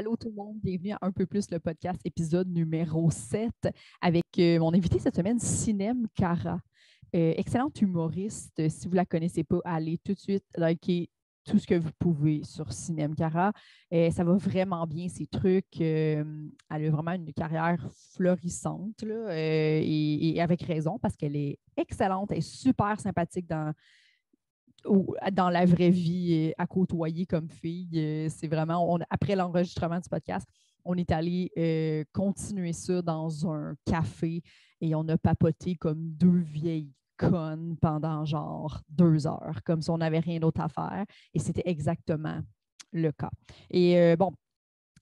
Allô tout le monde, bienvenue à Un peu plus le podcast, épisode numéro 7, avec mon invité cette semaine, Sinem Cara. Excellente humoriste. Si vous ne la connaissez pas, allez tout de suite liker tout ce que vous pouvez sur Sinem Cara. Ça va vraiment bien, ses trucs. Elle a vraiment une carrière florissante là, et avec raison parce qu'elle est excellente, elle est super sympathique dans la vraie vie à côtoyer comme fille. C'est vraiment, après l'enregistrement du podcast, on est allé continuer ça dans un café et on a papoté comme deux vieilles connes pendant genre 2 heures, comme si on n'avait rien d'autre à faire. Et c'était exactement le cas. Et bon,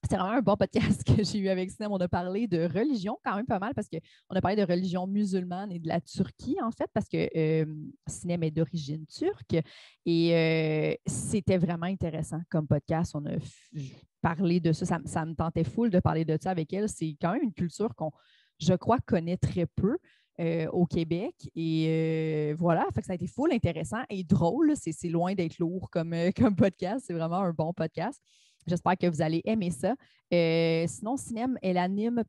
c'est vraiment un bon podcast que j'ai eu avec Sinem. On a parlé de religion quand même pas mal parce qu'on a parlé de religion musulmane et de la Turquie, en fait, parce que Sinem est d'origine turque. Et c'était vraiment intéressant comme podcast. On a parlé de ça. Ça me tentait full de parler de ça avec elle. C'est quand même une culture qu'on, je crois, connaît très peu. Au Québec. Et voilà, fait que ça a été full intéressant et drôle. C'est loin d'être lourd comme podcast. C'est vraiment un bon podcast. J'espère que vous allez aimer ça. Sinon, Sinem, elle anime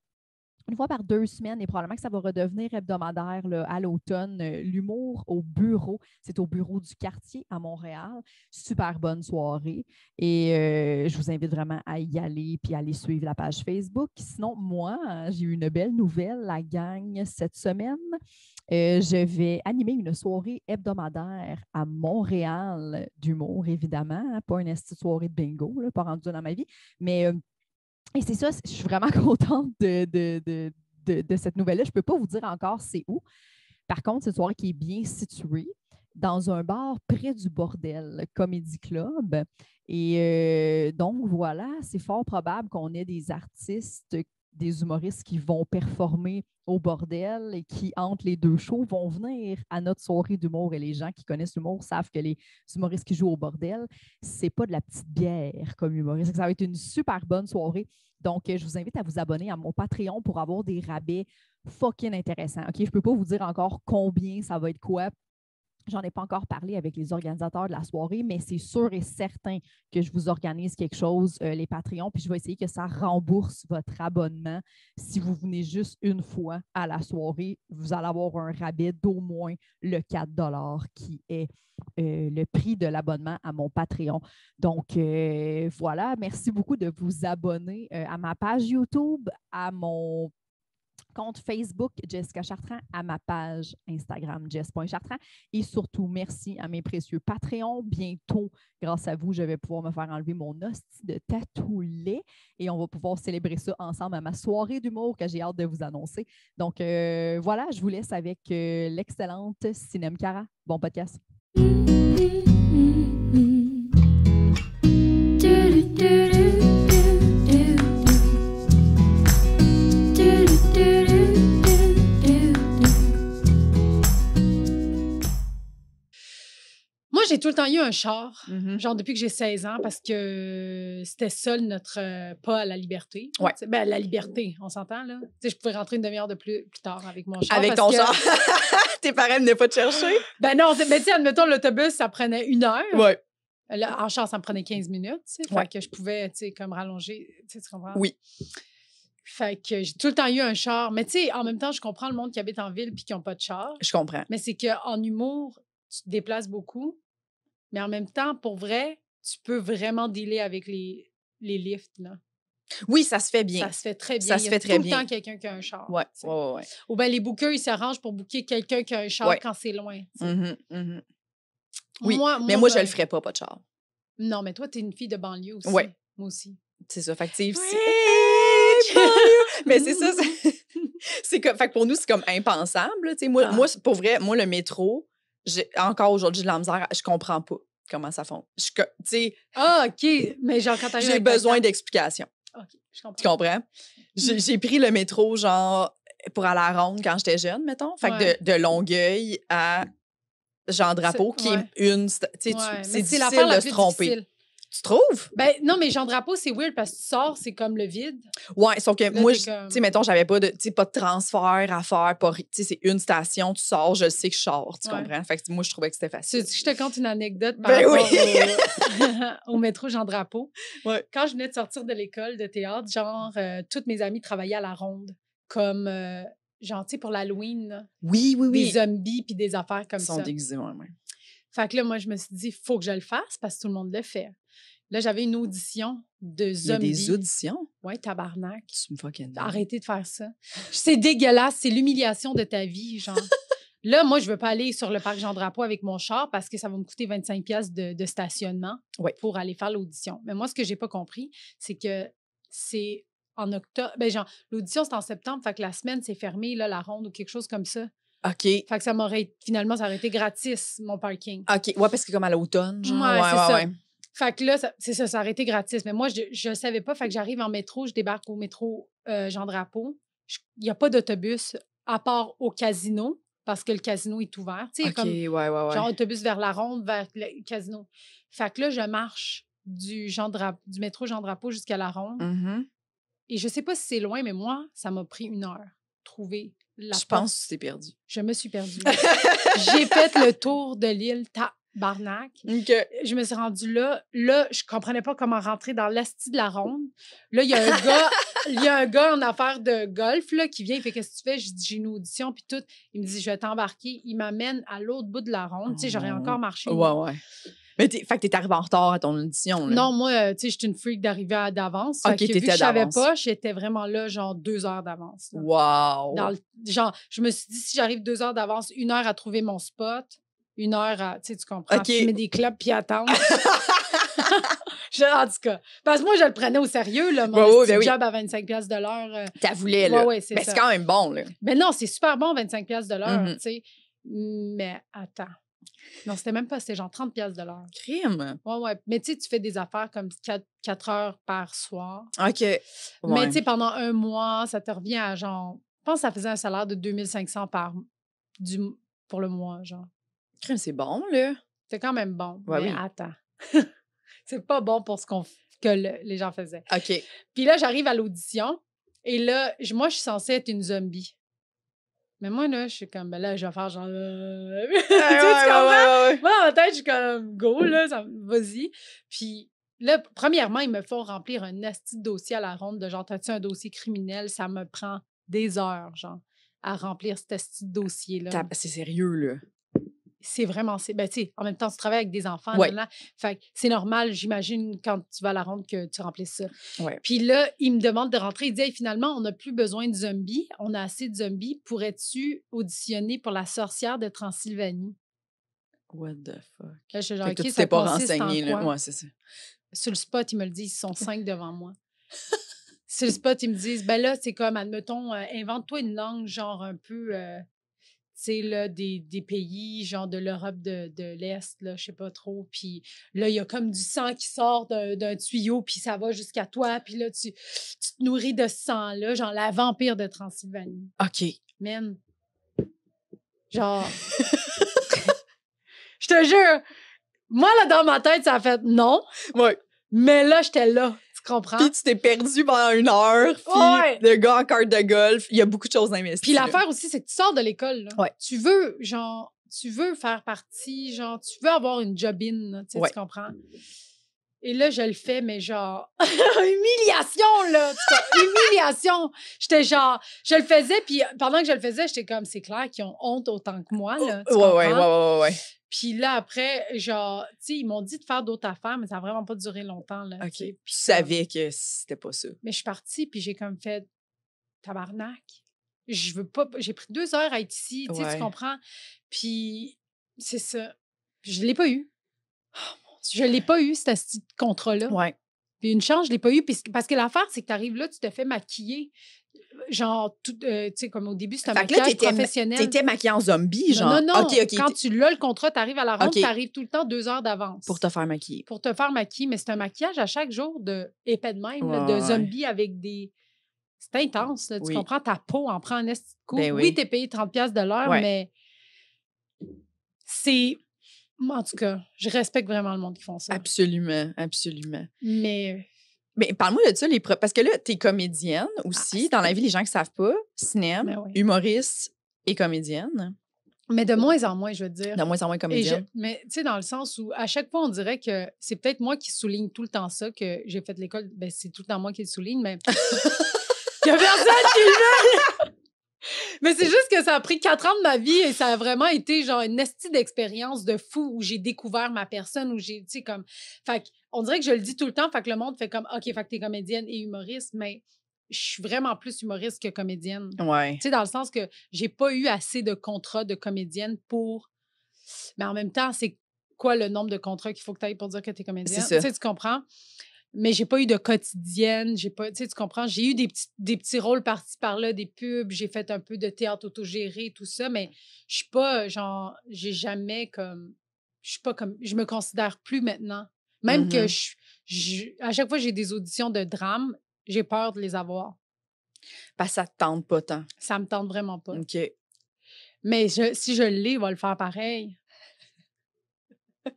une fois par 2 semaines et probablement que ça va redevenir hebdomadaire là, à l'automne. L'humour au bureau. C'est au bureau du quartier à Montréal. Super bonne soirée. Et je vous invite vraiment à y aller puis à aller suivre la page Facebook. Sinon, moi, j'ai eu une belle nouvelle, la gang, cette semaine. Je vais animer une soirée hebdomadaire à Montréal d'humour, évidemment. Hein, pas une soirée de bingo, là, pas rendue dans ma vie. Mais et c'est ça, je suis vraiment contente de cette nouvelle-là. Je ne peux pas vous dire encore c'est où. Par contre, c'est une soirée qui est bien située dans un bar près du Bordel Comedy Club. Et donc, voilà, c'est fort probable qu'on ait des artistes, des humoristes qui vont performer au Bordel et qui, entre les deux shows, vont venir à notre soirée d'humour. Et les gens qui connaissent l'humour savent que les humoristes qui jouent au Bordel, c'est pas de la petite bière comme humoriste. Ça va être une super bonne soirée. Donc, je vous invite à vous abonner à mon Patreon pour avoir des rabais fucking intéressants. OK, je ne peux pas vous dire encore combien ça va être quoi. J'en ai pas encore parlé avec les organisateurs de la soirée, mais c'est sûr et certain que je vous organise quelque chose, les Patreons, puis je vais essayer que ça rembourse votre abonnement. Si vous venez juste une fois à la soirée, vous allez avoir un rabais d'au moins le 4 qui est le prix de l'abonnement à mon Patreon. Donc, voilà, merci beaucoup de vous abonner à ma page YouTube, à mon compte Facebook Jessica Chartrand, à ma page Instagram jess.chartrand et surtout merci à mes précieux Patreons. Bientôt, grâce à vous, je vais pouvoir me faire enlever mon hostie de tatoulet et on va pouvoir célébrer ça ensemble à ma soirée d'humour que j'ai hâte de vous annoncer. Donc voilà, je vous laisse avec l'excellente Sinem Cara. Bon podcast. Moi, j'ai tout le temps eu un char, genre depuis que j'ai 16 ans, parce que c'était ça notre pas à la liberté. Ouais. Ben, la liberté, on s'entend, là. Je pouvais rentrer une demi-heure de plus tard avec mon char. Avec ton char. Tes parents venaient pas te chercher? Ben non, mais tu sais, admettons, l'autobus, ça prenait 1 heure. Ouais. Là, en char, ça me prenait 15 minutes, tu sais. Ouais. Fait que je pouvais, tu sais, comme rallonger, tu comprends? Oui. Fait que j'ai tout le temps eu un char. Mais tu sais, en même temps, je comprends le monde qui habite en ville puis qui n'ont pas de char. Je comprends. Mais c'est qu'en humour, tu te déplaces beaucoup. Mais en même temps, pour vrai, tu peux vraiment dealer avec les lifts, là. Oui, ça se fait bien. Ça se fait très bien. Ça se fait très bien. Il y a tout le temps quelqu'un qui a un char. Ouais. Ou bien les bookers, ils s'arrangent pour booker quelqu'un qui a un char quand c'est loin. Oui, moi, mais moi, je le ferais pas de char. Non, mais toi, t'es une fille de banlieue aussi. Ouais. Moi aussi. C'est ça. Fait que, tu sais, Oui! mais c'est ça. C'est comme, fait que pour nous, c'est comme impensable. Tu sais, moi, pour vrai, moi, le métro, encore aujourd'hui, j'ai de la misère. Je comprends pas comment ça fonctionne. Tu sais. Ah, OK. Mais genre, quand t'arrives. J'ai besoin d'explications. OK, je comprends. Tu comprends? J'ai pris le métro, genre, pour aller à la ronde quand j'étais jeune, mettons. Fait que de Longueuil à Jean Drapeau, qui est une. Tu sais, c'est difficile de se tromper. Tu trouves? Ben, non, mais Jean Drapeau, c'est weird parce que tu sors, c'est comme le vide. Ouais, sauf que Là, moi, t'es tu comme- sais, mettons, j'avais pas de, tu sais, pas de transfert à faire. Tu sais, c'est une station, tu sors, je sais que je sors, tu Ouais. comprends? Fait que moi, je trouvais que c'était Tu facile. veux que je te conte une anecdote par Ben rapport oui. au métro Jean Drapeau? Ouais. Quand je venais de sortir de l'école de théâtre, genre, toutes mes amies travaillaient à la ronde, comme, genre, tu sais, pour l'Halloween, là, Oui, oui, des oui. zombies puis des affaires comme Ils sont ça. déguisés, ouais. Fait que là, moi, je me suis dit, il faut que je le fasse parce que tout le monde le fait. Là, j'avais une audition de Il y a zombies. des auditions. Ouais, tabarnak. Tu me fucking dis. Arrêtez de faire ça. C'est dégueulasse. C'est l'humiliation de ta vie, genre. Là, moi, je veux pas aller sur le parc Jean-Drapeau avec mon char parce que ça va me coûter 25$ de stationnement Ouais. pour aller faire l'audition. Mais moi, ce que j'ai pas compris, c'est que c'est en octobre. Ben, genre, l'audition, c'est en septembre. Fait que la semaine, c'est fermé, là, la ronde ou quelque chose comme ça. OK. Fait que ça m'aurait... Finalement, ça aurait été gratis, mon parking. OK. Ouais, parce que comme à l'automne, genre. Ouais, c'est ça. Ouais. Fait que là, c'est ça, ça aurait été gratis. Mais moi, je savais pas. Fait que j'arrive en métro, je débarque au métro Jean-Drapeau. Il n'y a pas d'autobus à part au casino parce que le casino est ouvert. Tu sais, OK, comme ouais. genre autobus vers la ronde, vers le casino. Fait que là, je marche du métro Jean-Drapeau jusqu'à la ronde. Mhm. Et je sais pas si c'est loin, mais moi, ça m'a pris 1 heure trouver la Je porte. pense que tu t'es perdu. Je me suis perdue. J'ai fait le tour de l'île Tabarnak. OK. Je me suis rendue là. Là, je comprenais pas comment rentrer dans l'asti de la ronde. Là, il y a un gars, il y a un gars en affaires de golf là, qui vient. Il fait qu'est-ce que tu fais? Je dis j'ai une audition puis tout. Il me dit je vais t'embarquer. Il m'amène à l'autre bout de la ronde. Tu sais, j'aurais encore marché. Ouais. Mais fait que t'es arrivé en retard à ton audition, là. Non, moi, tu sais, j'étais une freak d'arriver d'avance. OK, Fait que vu t'étais que je savais d'avance. pas, j'étais vraiment là, genre 2 heures d'avance. là. Wow. Genre, je me suis dit, si j'arrive 2 heures d'avance, 1 heure à trouver mon spot, 1 heure à, tu sais, tu comprends, OK. fumer des clopes puis attendre. En tout cas, parce que moi, je le prenais au sérieux, là, mon ben oui. job à 25$ de l'heure. T'as voulu, là. Ouais, c'est Mais ça. c'est quand même bon, là. Mais non, c'est super bon, 25$ de l'heure, Mhm. tu sais. Mais attends. Non, c'était même pas, c'était genre 30$ de l'heure. Crime. Ouais. Mais tu sais, tu fais des affaires comme 4 heures par soir. OK. Ouais. Mais tu sais, pendant 1 mois, ça te revient à genre... Je pense que ça faisait un salaire de 2500 pour le mois, genre. Crime, c'est bon, là. C'est quand même bon. Ouais, mais oui. attends. C'est pas bon pour ce que les gens faisaient. OK. Puis là, j'arrive à l'audition et là, moi, je suis censée être une zombie. Mais moi, là, je suis comme, ben là, je vais faire genre... tu comprends? Ouais. Moi, dans ma tête, je suis comme, go, là, vas-y. Puis là, premièrement, il me faut remplir un asti de dossier à la ronde de genre, t'as-tu un dossier criminel? Ça me prend des heures, genre, à remplir cet asti de dossier-là. C'est sérieux, là. C'est vraiment... Ben, tu sais, en même temps, tu travailles avec des enfants. Ouais. Là, fait que c'est normal, j'imagine, quand tu vas à la ronde, que tu remplisses ça. Ouais. Puis là, il me demande de rentrer. Il dit, hey, finalement, on n'a plus besoin de zombies. On a assez de zombies. Pourrais-tu auditionner pour la sorcière de Transylvanie? What the fuck? Là, je suis genre, Fait que OK, toi, tu ça t'es pas consiste en renseigné, là. quoi? Ouais, c'est ça. Sur le spot, ils me le disent, ils sont 5 devant moi. Sur le spot, ils me disent, ben là, c'est comme, admettons, invente-toi une langue, genre un peu, tu sais, là, des pays, genre de l'Europe de l'Est, là, je sais pas trop. Puis là, il y a comme du sang qui sort d'un tuyau, puis ça va jusqu'à toi. Puis là, tu te nourris de ce sang-là, genre la vampire de Transylvanie. OK. Man. Genre... Je te jure, moi, là, dans ma tête, ça a fait non. Ouais. Mais là, j'étais là. Tu comprends? Puis tu t'es perdu pendant 1 heure. Puis Ouais. le gars en carte de golf, il y a beaucoup de choses à investir. Puis l'affaire aussi, c'est que tu sors de l'école. Là. Ouais. Tu veux faire partie, genre, tu veux avoir une job-in, là, tu sais, Ouais. tu comprends? Et là, je le fais, mais genre, humiliation, là! Humiliation! J'étais genre, je le faisais, puis pendant que je le faisais, j'étais comme, c'est clair qu'ils ont honte autant que moi, là. Tu comprends? Ouais. Puis là, après, genre, tu sais, ils m'ont dit de faire d'autres affaires, mais ça n'a vraiment pas duré longtemps, là. OK. tu sais. Puis Puis tu savais que c'était pas ça. Mais je suis partie, puis j'ai comme fait tabarnak. Je veux pas. J'ai pris 2 heures à être ici, tu sais, Ouais. tu comprends? Puis c'est ça. Puis je l'ai pas eu. Je l'ai pas eu, ce petit contrat-là. Ouais. Puis une chance, je l'ai pas eu. Parce que l'affaire, c'est que tu arrives là, tu te fais maquiller. Genre, tu sais, comme au début, c'est un Fait que là, maquillage professionnel. t'étais maquillée en zombie, genre. Non. OK. Quand tu l'as, le contrat, tu arrives à la ronde, OK. tu arrives tout le temps 2 heures d'avance. Pour te faire maquiller. Pour te faire maquiller. Mais c'est un maquillage à chaque jour de épais de même, là, Ouais, de ouais. zombie avec des... C'est intense, là. Tu Oui. comprends? Ta peau en prend un esti de coup. Ben oui. Oui, t'es payé 30$ de l'heure, Ouais. mais c'est... Moi, en tout cas, je respecte vraiment le monde qui font ça. Absolument, absolument. Mais parle-moi de ça, parce que là, t'es comédienne aussi. Dans la vie, les gens qui savent pas, cinéma, humoriste et comédienne. Mais de moins en moins, je veux dire. De moins en moins comédienne. Mais tu sais, dans le sens où, à chaque fois, on dirait que c'est peut-être moi qui souligne tout le temps ça, que j'ai fait l'école. Ben, c'est tout le temps moi qui le souligne, mais... Il y a personne qui le veut! Mais c'est juste que ça a pris 4 ans de ma vie et ça a vraiment été genre une estie d'expérience de fou où j'ai découvert ma personne, où j'ai, tu sais, comme... Fait on dirait que je le dis tout le temps, fait que le monde fait comme, OK, fait que t'es comédienne et humoriste, mais je suis vraiment plus humoriste que comédienne. Ouais. Tu sais, dans le sens que j'ai pas eu assez de contrats de comédienne pour... Mais en même temps, c'est quoi le nombre de contrats qu'il faut que tu ailles pour dire que t'es comédienne? C'est ça. Tu sais, tu comprends? Mais j'ai pas eu de quotidienne, j'ai pas, tu sais, tu comprends? J'ai eu des petits rôles par-ci, par-là, des pubs, j'ai fait un peu de théâtre autogéré, tout ça, mais je suis pas, genre, j'ai jamais comme, je suis pas comme, je me considère plus maintenant. Même que à chaque fois que j'ai des auditions de drame, j'ai peur de les avoir. Parce que ça te tente pas tant. Ça me tente vraiment pas. OK. Mais si je l'ai, il va le faire pareil.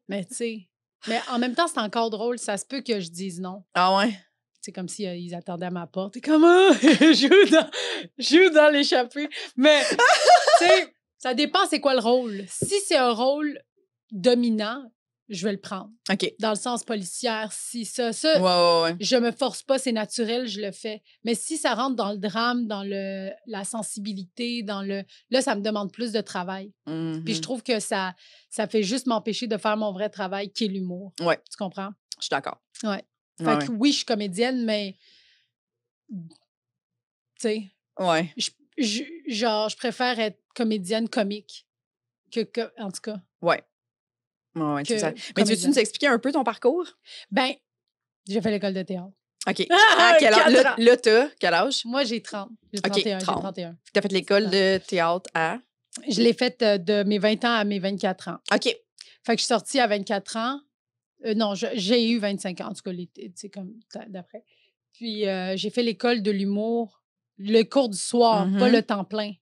Mais tu sais, mais en même temps, c'est encore drôle. Ça se peut que je dise non. Ah ouais? C'est comme s'ils ils attendaient à ma porte. Et comment? joue dans l'échappée. Mais, tu sais, ça dépend c'est quoi le rôle. Si c'est un rôle dominant, je vais le prendre. OK. Dans le sens policière, si ça, Ouais. je me force pas, c'est naturel, je le fais. Mais si ça rentre dans le drame, dans la sensibilité, là, ça me demande plus de travail. Puis je trouve que ça fait juste m'empêcher de faire mon vrai travail, qui est l'humour. Ouais. Tu comprends? Je suis d'accord. Ouais. Fait que oui, je suis comédienne, mais tu sais, ouais. je préfère être comédienne comique en tout cas. Ouais. Ouais, c'est ça. Mais tu veux-tu nous expliquer un peu ton parcours? Ben, j'ai fait l'école de théâtre. OK. À quel âge? Là, t'as quel âge? Moi, j'ai 30. J'ai 31. Okay, 30. J'ai 31. T'as fait l'école de théâtre à? Je l'ai faite de mes 20 ans à mes 24 ans. OK. Fait que je suis sortie à 24 ans. Non, j'ai eu 25 ans, en tout cas, tu sais, comme d'après. Puis, j'ai fait l'école de l'humour, le cours du soir, pas le temps plein.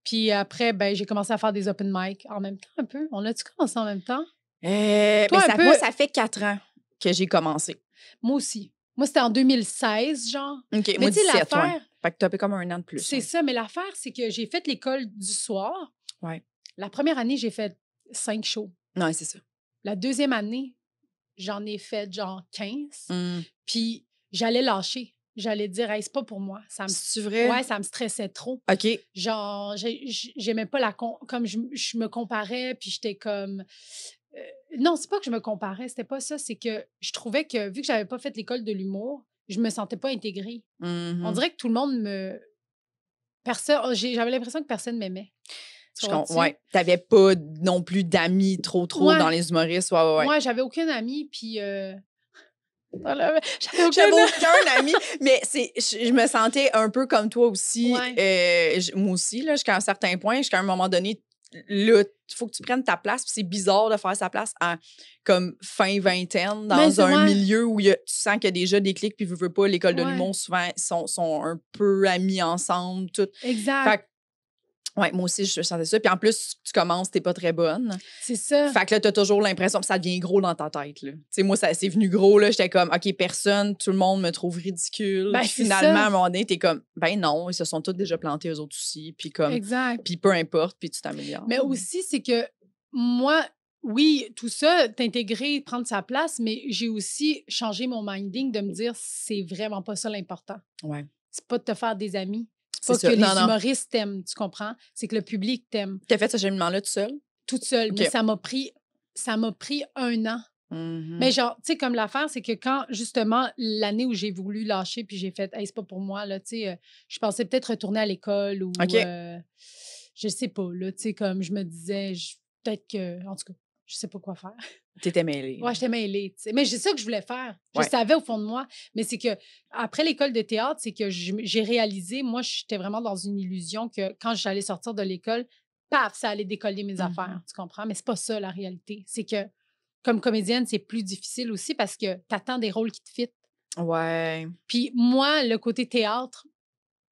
Puis après, ben, j'ai commencé à faire des open mic en même temps un peu. On a-tu commencé en même temps? Moi, ça fait 4 ans que j'ai commencé. Moi aussi. Moi, c'était en 2016, genre. OK, mais moi, 17, l'affaire, ouais. Fait que t'as fait comme un an de plus. C'est ça, mais l'affaire, c'est que j'ai fait l'école du soir. Ouais. La première année, j'ai fait 5 shows. Ouais, c'est ça. La deuxième année, j'en ai fait genre 15. Puis j'allais lâcher. J'allais dire, hey, c'est pas pour moi. C'est vrai? Ouais, ça me stressait trop. OK. Genre, j'aimais pas comme je me comparais, puis j'étais comme... non, c'est pas que je me comparais, c'était pas ça. C'est que je trouvais que, vu que j'avais pas fait l'école de l'humour, je me sentais pas intégrée. On dirait que tout le monde j'avais l'impression que personne m'aimait. Ouais. T'avais pas non plus d'amis trop dans les humoristes. Ouais. Moi, j'avais aucun ami, puis... J'avais aucun ami, mais je me sentais un peu comme toi aussi. Ouais. Moi aussi, là, jusqu'à un certain point, jusqu'à un moment donné, là, il faut que tu prennes ta place. Puis c'est bizarre de faire sa place comme fin vingtaine, dans un milieu où tu sens qu'il y a déjà des clics, puis veux pas, l'école de l'humour, souvent, sont un peu amis ensemble. Tout. Exact. Fait ouais, moi aussi, je sentais ça. Puis en plus, tu commences, t'es pas très bonne. C'est ça. Fait que là, t'as toujours l'impression que ça devient gros dans ta tête, là. Tu sais, moi, c'est venu gros, là. J'étais comme, OK, personne, tout le monde me trouve ridicule. Ben, puis finalement, à un moment donné, t'es comme, ben non, ils se sont tous déjà plantés, eux autres aussi. Puis comme, exact. Puis peu importe, puis tu t'améliores. Mais aussi, c'est que moi, oui, tout ça, t'intégrer, prendre sa place, mais j'ai aussi changé mon minding de me dire, c'est vraiment pas ça l'important. Ouais. C'est pas de te faire des amis. C'est pas que les humoristes t'aiment, tu comprends? C'est que le public t'aime. T'as fait ce cheminement-là tout seul? Toute seule. Okay. Mais ça m'a pris 1 an. Mais genre, tu sais, comme l'affaire, c'est que quand, justement, l'année où j'ai voulu lâcher, puis j'ai fait, hey, c'est pas pour moi, là, tu sais, je pensais peut-être retourner à l'école ou, je sais pas, là, tu sais, comme je me disais, peut-être que, en tout cas, je sais pas quoi faire. T'étais mêlée. Ouais, j'étais mêlée, tu sais. Mais c'est ça que je voulais faire. Je savais au fond de moi. Mais c'est que, après l'école de théâtre, c'est que j'ai réalisé, moi, j'étais vraiment dans une illusion que quand j'allais sortir de l'école, paf, ça allait décoller mes affaires, tu comprends? Mais c'est pas ça, la réalité. C'est que, comme comédienne, c'est plus difficile aussi parce que t'attends des rôles qui te fitent. Ouais. Puis moi, le côté théâtre,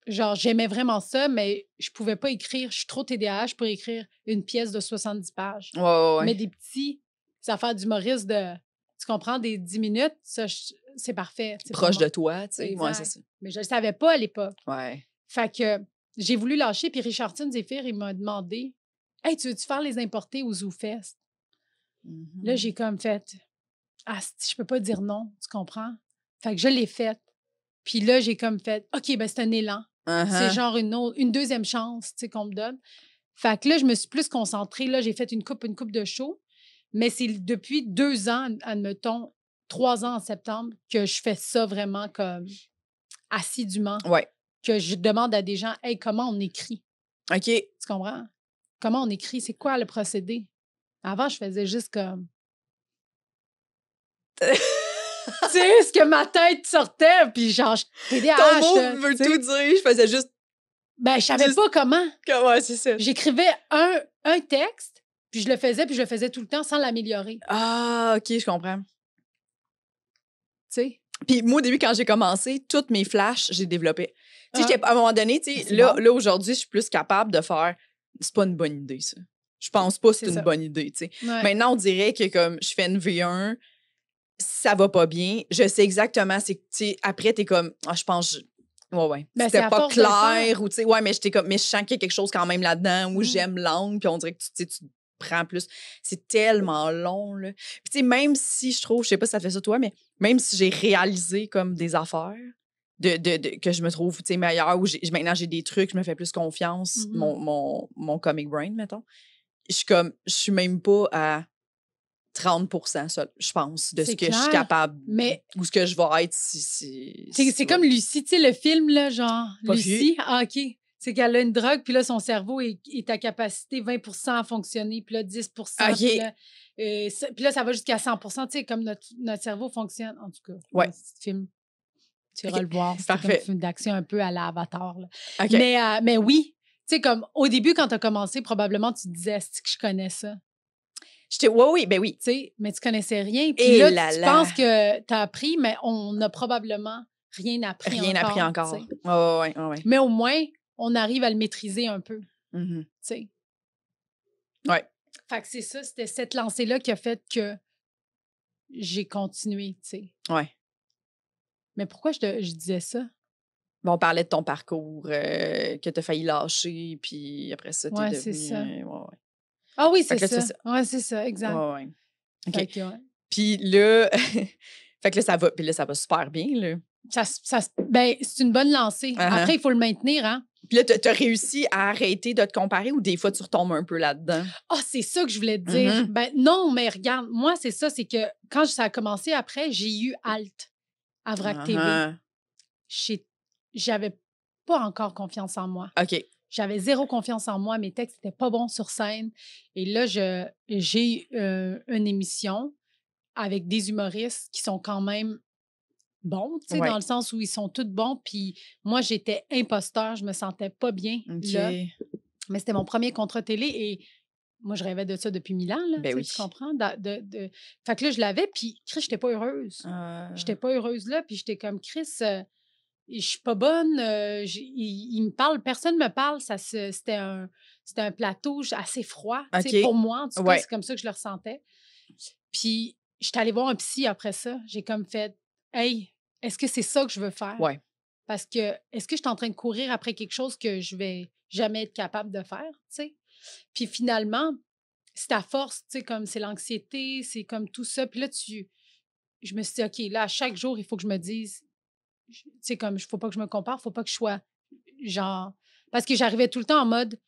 genre, j'aimais vraiment ça, mais je pouvais pas écrire. Je suis trop TDAH pour écrire une pièce de 70 pages. Ouais. Mais des petits affaires d'humoriste de, tu comprends, des 10 minutes, ça, c'est parfait. Proche de toi, tu sais. Ouais, Exact. c'est ça. Mais je le savais pas à l'époque. Ouais. Fait que j'ai voulu lâcher, puis Richardson Zephyr, il m'a demandé « Hey, tu veux-tu faire les importés au ZooFest? » Là, j'ai comme fait « Ah, je peux pas dire non, tu comprends? » Fait que je l'ai fait. Puis là, j'ai comme fait « OK, ben c'est un élan. C'est genre une deuxième chance, tu sais, qu'on me donne. » Fait que là, je me suis plus concentrée. Là, j'ai fait une coupe de show. Mais c'est depuis 2 ans, admettons, 3 ans en septembre, que je fais ça vraiment comme assidûment. Ouais. Que je demande à des gens, « Hey, comment on écrit? » OK. Tu comprends? Comment on écrit? C'est quoi le procédé? Avant, je faisais juste comme... tu sais, ce que ma tête sortait, puis genre, TDAH. Ton mot veut tout dire. Je faisais juste... Ben, je savais pas comment. Ouais, c'est ça. J'écrivais un texte, puis je le faisais tout le temps sans l'améliorer. Ah, OK, je comprends. Tu sais? Puis moi, au début, quand j'ai commencé, toutes mes flashs, j'ai développé. Tu sais, Ah. à un moment donné, tu sais, C'est là, bon. là aujourd'hui, je suis plus capable de faire... C'est pas une bonne idée, ça. Je pense pas que c'est C'est une ça. bonne idée, tu sais. Ouais. Maintenant, on dirait que comme je fais une V1, ça va pas bien. Je sais exactement, c'est que, tu sais, après, t'es comme... Ah, je pense... Ouais. Ben, c'est c'était à pas force de le clair faire. ou, tu sais, ouais, mais j'étais comme... Mais je sens qu'il y a quelque chose quand même là-dedans où Mm. j'aime l'angle, puis on dirait que, tu sais, tu prends plus... C'est tellement long, là. Puis, tu sais, même si je trouve... Je sais pas si ça fait ça toi, mais même si j'ai réalisé comme des affaires... que je me trouve, tu sais, meilleure, où maintenant j'ai des trucs, je me fais plus confiance, Mm-hmm. mon comic brain, mettons. Je suis même pas à 30%, ça, je pense, de ce C'est que je suis clair, capable, mais- ou ce que je vais être si C'est comme Lucie, tu sais, le film, là, genre, Pas Lucie, ah, OK. C'est qu'elle a une drogue, puis là, son cerveau est à capacité 20% à fonctionner, puis là, 10%, OK. puis là, ça va jusqu'à 100%, tu sais, comme notre cerveau fonctionne, en tout cas. Ouais. Dans ce film, tu iras OK. le voir. C'est Parfait. comme un film d'action un peu à l'Avatar, là. OK. Mais oui, tu sais, comme au début, quand tu as commencé, probablement, tu te disais, est-ce que je connais ça? Oui, ben oui. Tu sais, mais tu connaissais rien. Puis Et là, tu penses que tu as appris, mais on n'a probablement rien appris encore. Tu sais. Ouais. Mais au moins, on arrive à le maîtriser un peu. Mm-hmm. Tu sais. Ouais. Fait que c'est ça, c'était cette lancée-là qui a fait que j'ai continué, tu sais. Ouais. Mais pourquoi je disais ça? Bon, on parlait de ton parcours, que tu as failli lâcher, puis après ça, t'es Ouais, devenu... c'est ça. Ouais. Ah oui, Fait c'est que là, ça. Ouais, c'est ça, exact. Ouais. OK. Fait que, ouais. Puis là, fait que là, ça va super bien, là. Ben, c'est une bonne lancée. Uh-huh. Après, il faut le maintenir, hein? Puis là, t'as réussi à arrêter de te comparer ou des fois, tu retombes un peu là-dedans? Ah, c'est ça que je voulais te dire. Mm-hmm. Ben non, mais regarde, moi, c'est ça, c'est que quand ça a commencé après, j'ai eu Halt à VRAC TV. J'avais pas encore confiance en moi. OK. J'avais zéro confiance en moi. Mes textes n'étaient pas bons sur scène. Et là, j'ai une émission avec des humoristes qui sont quand même bons, tu sais, Ouais. dans le sens où ils sont tous bons. Puis moi, j'étais imposteur. Je me sentais pas bien là. Mais c'était mon premier contrat télé et moi, je rêvais de ça depuis 1000 ans, là, Ben oui. tu comprends? Fait que là, je l'avais, puis Chris, j'étais pas heureuse. J'étais pas heureuse là, puis j'étais comme, Chris, je suis pas bonne. Il me parle, personne me parle. C'était un plateau assez froid, tu sais, pour moi, en tout cas, c'est comme ça que je le ressentais. Puis, j'étais allée voir un psy après ça. J'ai comme fait, hey, est-ce que c'est ça que je veux faire? Ouais. Parce que, est-ce que je suis en train de courir après quelque chose que je vais jamais être capable de faire, tu sais? Puis finalement, c'est ta force, tu sais, comme c'est l'anxiété, c'est comme tout ça. Puis là, je me suis dit, OK, là, à chaque jour, il faut que je me dise, tu sais, comme, il faut pas que je me compare, il faut pas que je sois genre. Parce que j'arrivais tout le temps en mode,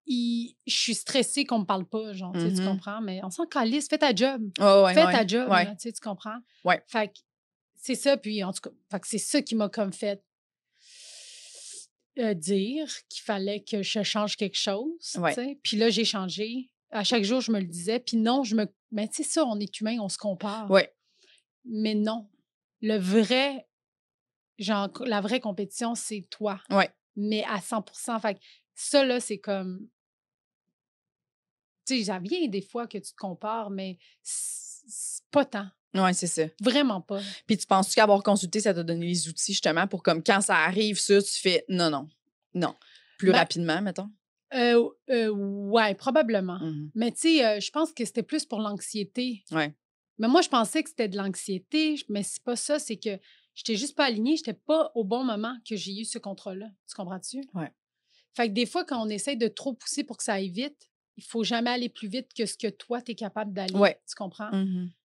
je suis stressée qu'on me parle pas, genre, tu comprends? Mais on s'en calisse, fais ta job. Fais ta job, là, tu comprends? Ouais. Fait que c'est ça, puis en tout cas, fait que c'est ça qui m'a comme fait dire qu'il fallait que je change quelque chose. Ouais. Puis là, j'ai changé. À chaque jour, je me le disais. Puis non, mais tu sais, ça, on est humain, on se compare. Ouais. Mais non. Le vrai, genre, la vraie compétition, c'est toi. Ouais. Mais à 100%. Fait que ça, là, c'est comme. Tu sais, ça vient des fois que tu te compares, mais c'est pas tant. Ouais, c'est ça. Vraiment pas. Puis tu penses qu'avoir consulté, ça t'a donné les outils, justement, pour comme quand ça arrive, ça, tu fais non. Plus rapidement, mettons. Ouais, probablement. Mais tu sais, je pense que c'était plus pour l'anxiété. Ouais. Mais moi, je pensais que c'était de l'anxiété, mais c'est pas ça. C'est que j'étais juste pas alignée. J'étais pas au bon moment que j'ai eu ce contrôle-là. Tu comprends-tu? Ouais. Fait que des fois, quand on essaie de trop pousser pour que ça aille vite, il faut jamais aller plus vite que ce que toi, tu es capable d'aller. Ouais. Tu comprends?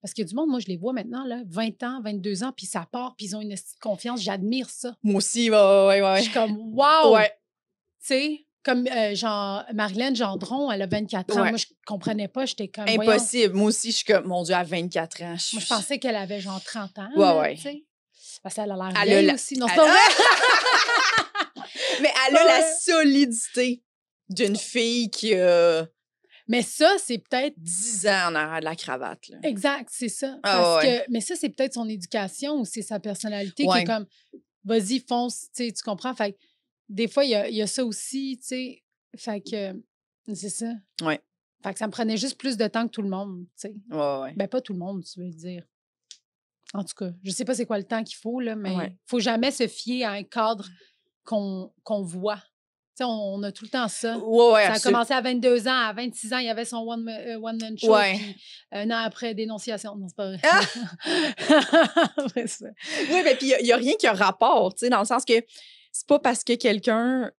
Parce qu'il y a du monde, moi, je les vois maintenant, là, 20 ans, 22 ans, puis ça part, puis ils ont une confiance. J'admire ça. Moi aussi, ouais. Je suis comme, wow! Ouais. Tu sais, comme Marilyn Gendron, elle a 24 ans. Ouais. Moi, je comprenais pas. J'étais comme, impossible. Voyons. Moi aussi, je suis comme, mon Dieu, à 24 ans. Moi, je pensais qu'elle avait genre 30 ans. Ouais. Tu sais. Parce qu'elle a l'air vieille aussi. Non, c'est pas vrai. Mais elle a la solidité d'une fille qui a... Mais ça, c'est peut-être 10 ans en arrière de la cravate. Là. Exact, c'est ça. Mais ça, c'est peut-être son éducation ou c'est sa personnalité qui est comme, vas-y, fonce, tu comprends? Fait que des fois, il y a ça aussi, tu sais. Fait que c'est ça. Ouais. Fait que ça me prenait juste plus de temps que tout le monde, tu sais. Ouais. Ben, pas tout le monde, tu veux dire. En tout cas, je sais pas c'est quoi le temps qu'il faut, là, mais il faut jamais se fier à un cadre qu'on voit. Tu sais, on a tout le temps ça. Ouais, ça a commencé à 22 ans. À 26 ans, il y avait son one-man show. Puis un an après, dénonciation. Non, c'est pas vrai. Après ça. Oui, mais puis il n'y a rien qui a rapport, tu sais, dans le sens que c'est pas parce que quelqu'un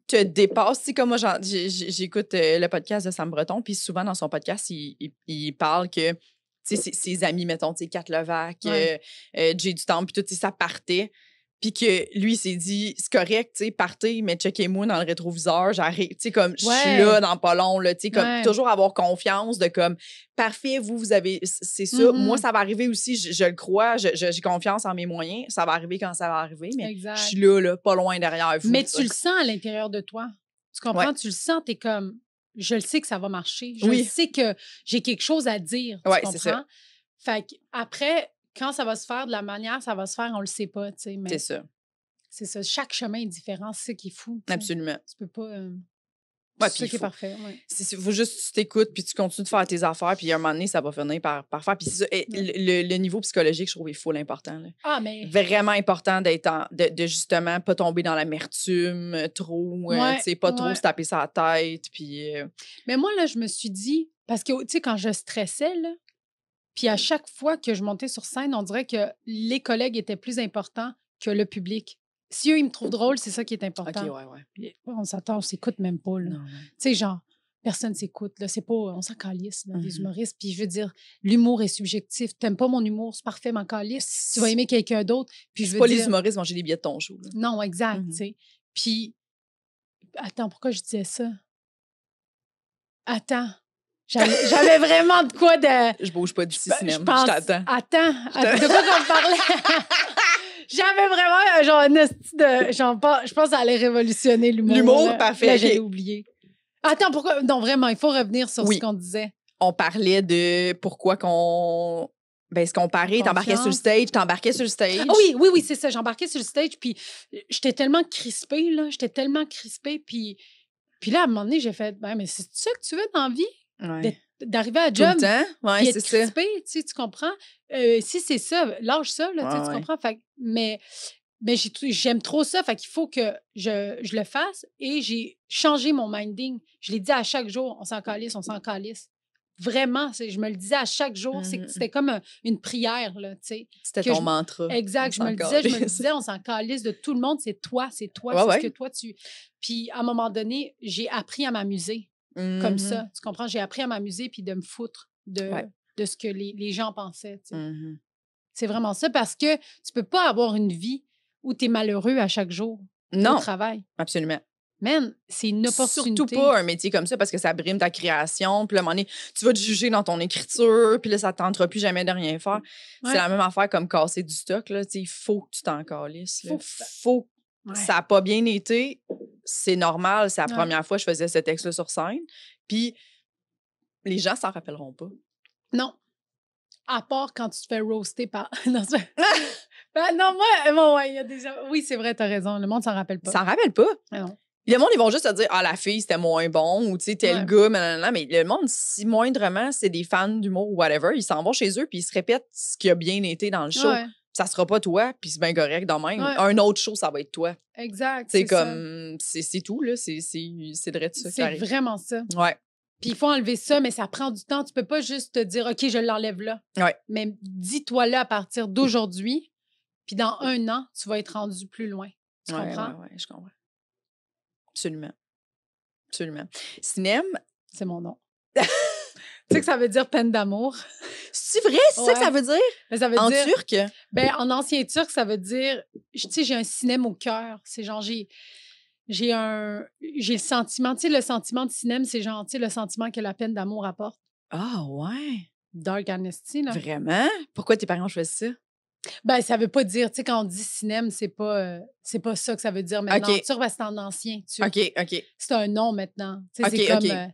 te dépasse. Tu sais, comme moi, j'écoute le podcast de Sam Breton, puis souvent, dans son podcast, il parle que, tu sais, ses amis, mettons, tu sais, Kat Levac, Jay du Temple, puis tout, ça partait. Puis que lui, il s'est dit, c'est correct, tu sais, partez, mais checkez-moi dans le rétroviseur, j'arrive, tu sais, comme, je suis là dans pas long, là, tu sais, comme, toujours avoir confiance de comme, parfait, vous avez, c'est ça, moi, ça va arriver aussi, je le crois, j'ai confiance en mes moyens, ça va arriver quand ça va arriver, mais je suis là, pas loin derrière vous. Mais tu le sens à l'intérieur de toi, tu comprends? Tu le sens, t'es comme, je le sais que ça va marcher, je le sais que j'ai quelque chose à dire, tu comprends? C'est ça. Fait qu'après, quand ça va se faire de la manière, ça va se faire, on le sait pas, tu sais. Mais c'est ça. C'est ça. Chaque chemin est différent. C'est ça qui est fou. T'sais. Absolument. Tu peux pas... c'est ça qui est parfait. Il faut juste que tu t'écoutes puis tu continues de faire tes affaires puis à un moment donné, ça va finir par faire. Puis c'est ça. Le niveau psychologique, je trouve, il faut l'important. Là. Ah, mais... Vraiment important d'être de justement pas tomber dans l'amertume trop, tu sais, pas trop se taper sa tête. Puis... Mais moi, là, je me suis dit... Parce que, tu sais, quand je stressais, là, puis à chaque fois que je montais sur scène, on dirait que les collègues étaient plus importants que le public. Si eux, ils me trouvent drôle, c'est ça qui est important. OK, ouais. On s'attend, on s'écoute même pas. Tu sais, genre, personne s'écoute. C'est pas... On s'en calisse, des humoristes. Puis je veux dire, l'humour est subjectif. T'aimes pas mon humour, c'est parfait, m'en calisse. Tu vas aimer quelqu'un d'autre. Puis je veux pas dire... les humoristes manger des billets de ton show. Là. Non, exact, tu sais. Puis, attends, pourquoi je disais ça? Attends. J'avais vraiment de quoi de... Je bouge pas d'ici, cinéma. Je t'attends. Attends, de quoi qu'on me parlait? J'avais vraiment genre une de... je pense que ça allait révolutionner l'humour. L'humour, parfait. Là, j'avais oublié. Attends, pourquoi... Non, vraiment, il faut revenir sur ce qu'on disait. On parlait de pourquoi qu'on... Ben, se comparer, t'embarquais sur le stage. Ah, oui, c'est ça. J'embarquais sur le stage, puis j'étais tellement crispée, là. Puis là, à un moment donné, j'ai fait, ben, mais c'est ça que tu veux dans la vie? Ouais. D'arriver à job, tout le temps, puis être crispé, tu comprends? Si c'est ça, lâche ça, là, tu comprends? Fait, mais j'aime trop ça, fait qu'il faut que je le fasse et j'ai changé mon minding. Je l'ai dit à chaque jour, on s'en calisse. Vraiment, je me le disais à chaque jour, c'était comme une prière, là, tu sais. C'était ton mantra. Exact, je me le disais, on s'en calisse de tout le monde, c'est toi, c'est ce que toi tu... Puis à un moment donné, j'ai appris à m'amuser. Comme ça, tu comprends? J'ai appris à m'amuser puis de me foutre de ce que les gens pensaient. Tu sais. C'est vraiment ça parce que tu peux pas avoir une vie où tu es malheureux à chaque jour au travail. Absolument. Man, c'est une opportunité. Surtout pas un métier comme ça parce que ça brime ta création. Puis là, à un moment donné, tu vas te juger dans ton écriture. Puis là, ça ne tentera plus jamais de rien faire. C'est la même affaire comme casser du stock. Là. Il faut que tu t'en calisses. Faut. Ça n'a pas bien été. C'est normal. C'est la première fois que je faisais ce texte-là sur scène. Puis les gens s'en rappelleront pas. Non. À part quand tu te fais roaster par... non, moi, il y a des... Oui, c'est vrai, t'as raison. Le monde s'en rappelle pas. Ça s'en rappelle pas. Non. Le monde, ils vont juste te dire, ah, la fille, c'était moins bon, ou tu sais, tel gars, mais le monde, si moindrement, c'est des fans d'humour ou whatever, ils s'en vont chez eux puis ils se répètent ce qui a bien été dans le show. Ouais. Ça sera pas toi, puis c'est bien correct dans même. Ouais. Un autre show, ça va être toi. Exact. C'est comme, c'est tout, là. C'est de ça. C'est vraiment ça. Ouais. Puis il faut enlever ça, mais ça prend du temps. Tu peux pas juste te dire, OK, je l'enlève là. Ouais. Mais dis-toi là à partir d'aujourd'hui, puis dans 1 an, tu vas être rendu plus loin. Tu comprends? Oui, je comprends. Absolument. Absolument. Cinem. C'est mon nom. Tu sais que ça veut dire peine d'amour. C'est vrai? C'est ça que ça veut dire? Mais ça veut en dire, turc? Ben, en ancien turc, ça veut dire, tu sais, j'ai un cinem au cœur. C'est genre, j'ai le sentiment, tu sais, le sentiment de cinem, c'est genre, tu sais, le sentiment que la peine d'amour apporte. Ah, ouais. Dark Amnesty, là. Vraiment? Pourquoi tes parents choisissent ça? Ben, ça veut pas dire, tu sais, quand on dit cinem, c'est pas ça que ça veut dire maintenant. OK. Turc, ben, c'est en ancien turc. OK. C'est un nom maintenant. Tu sais, OK, c'est comme, OK.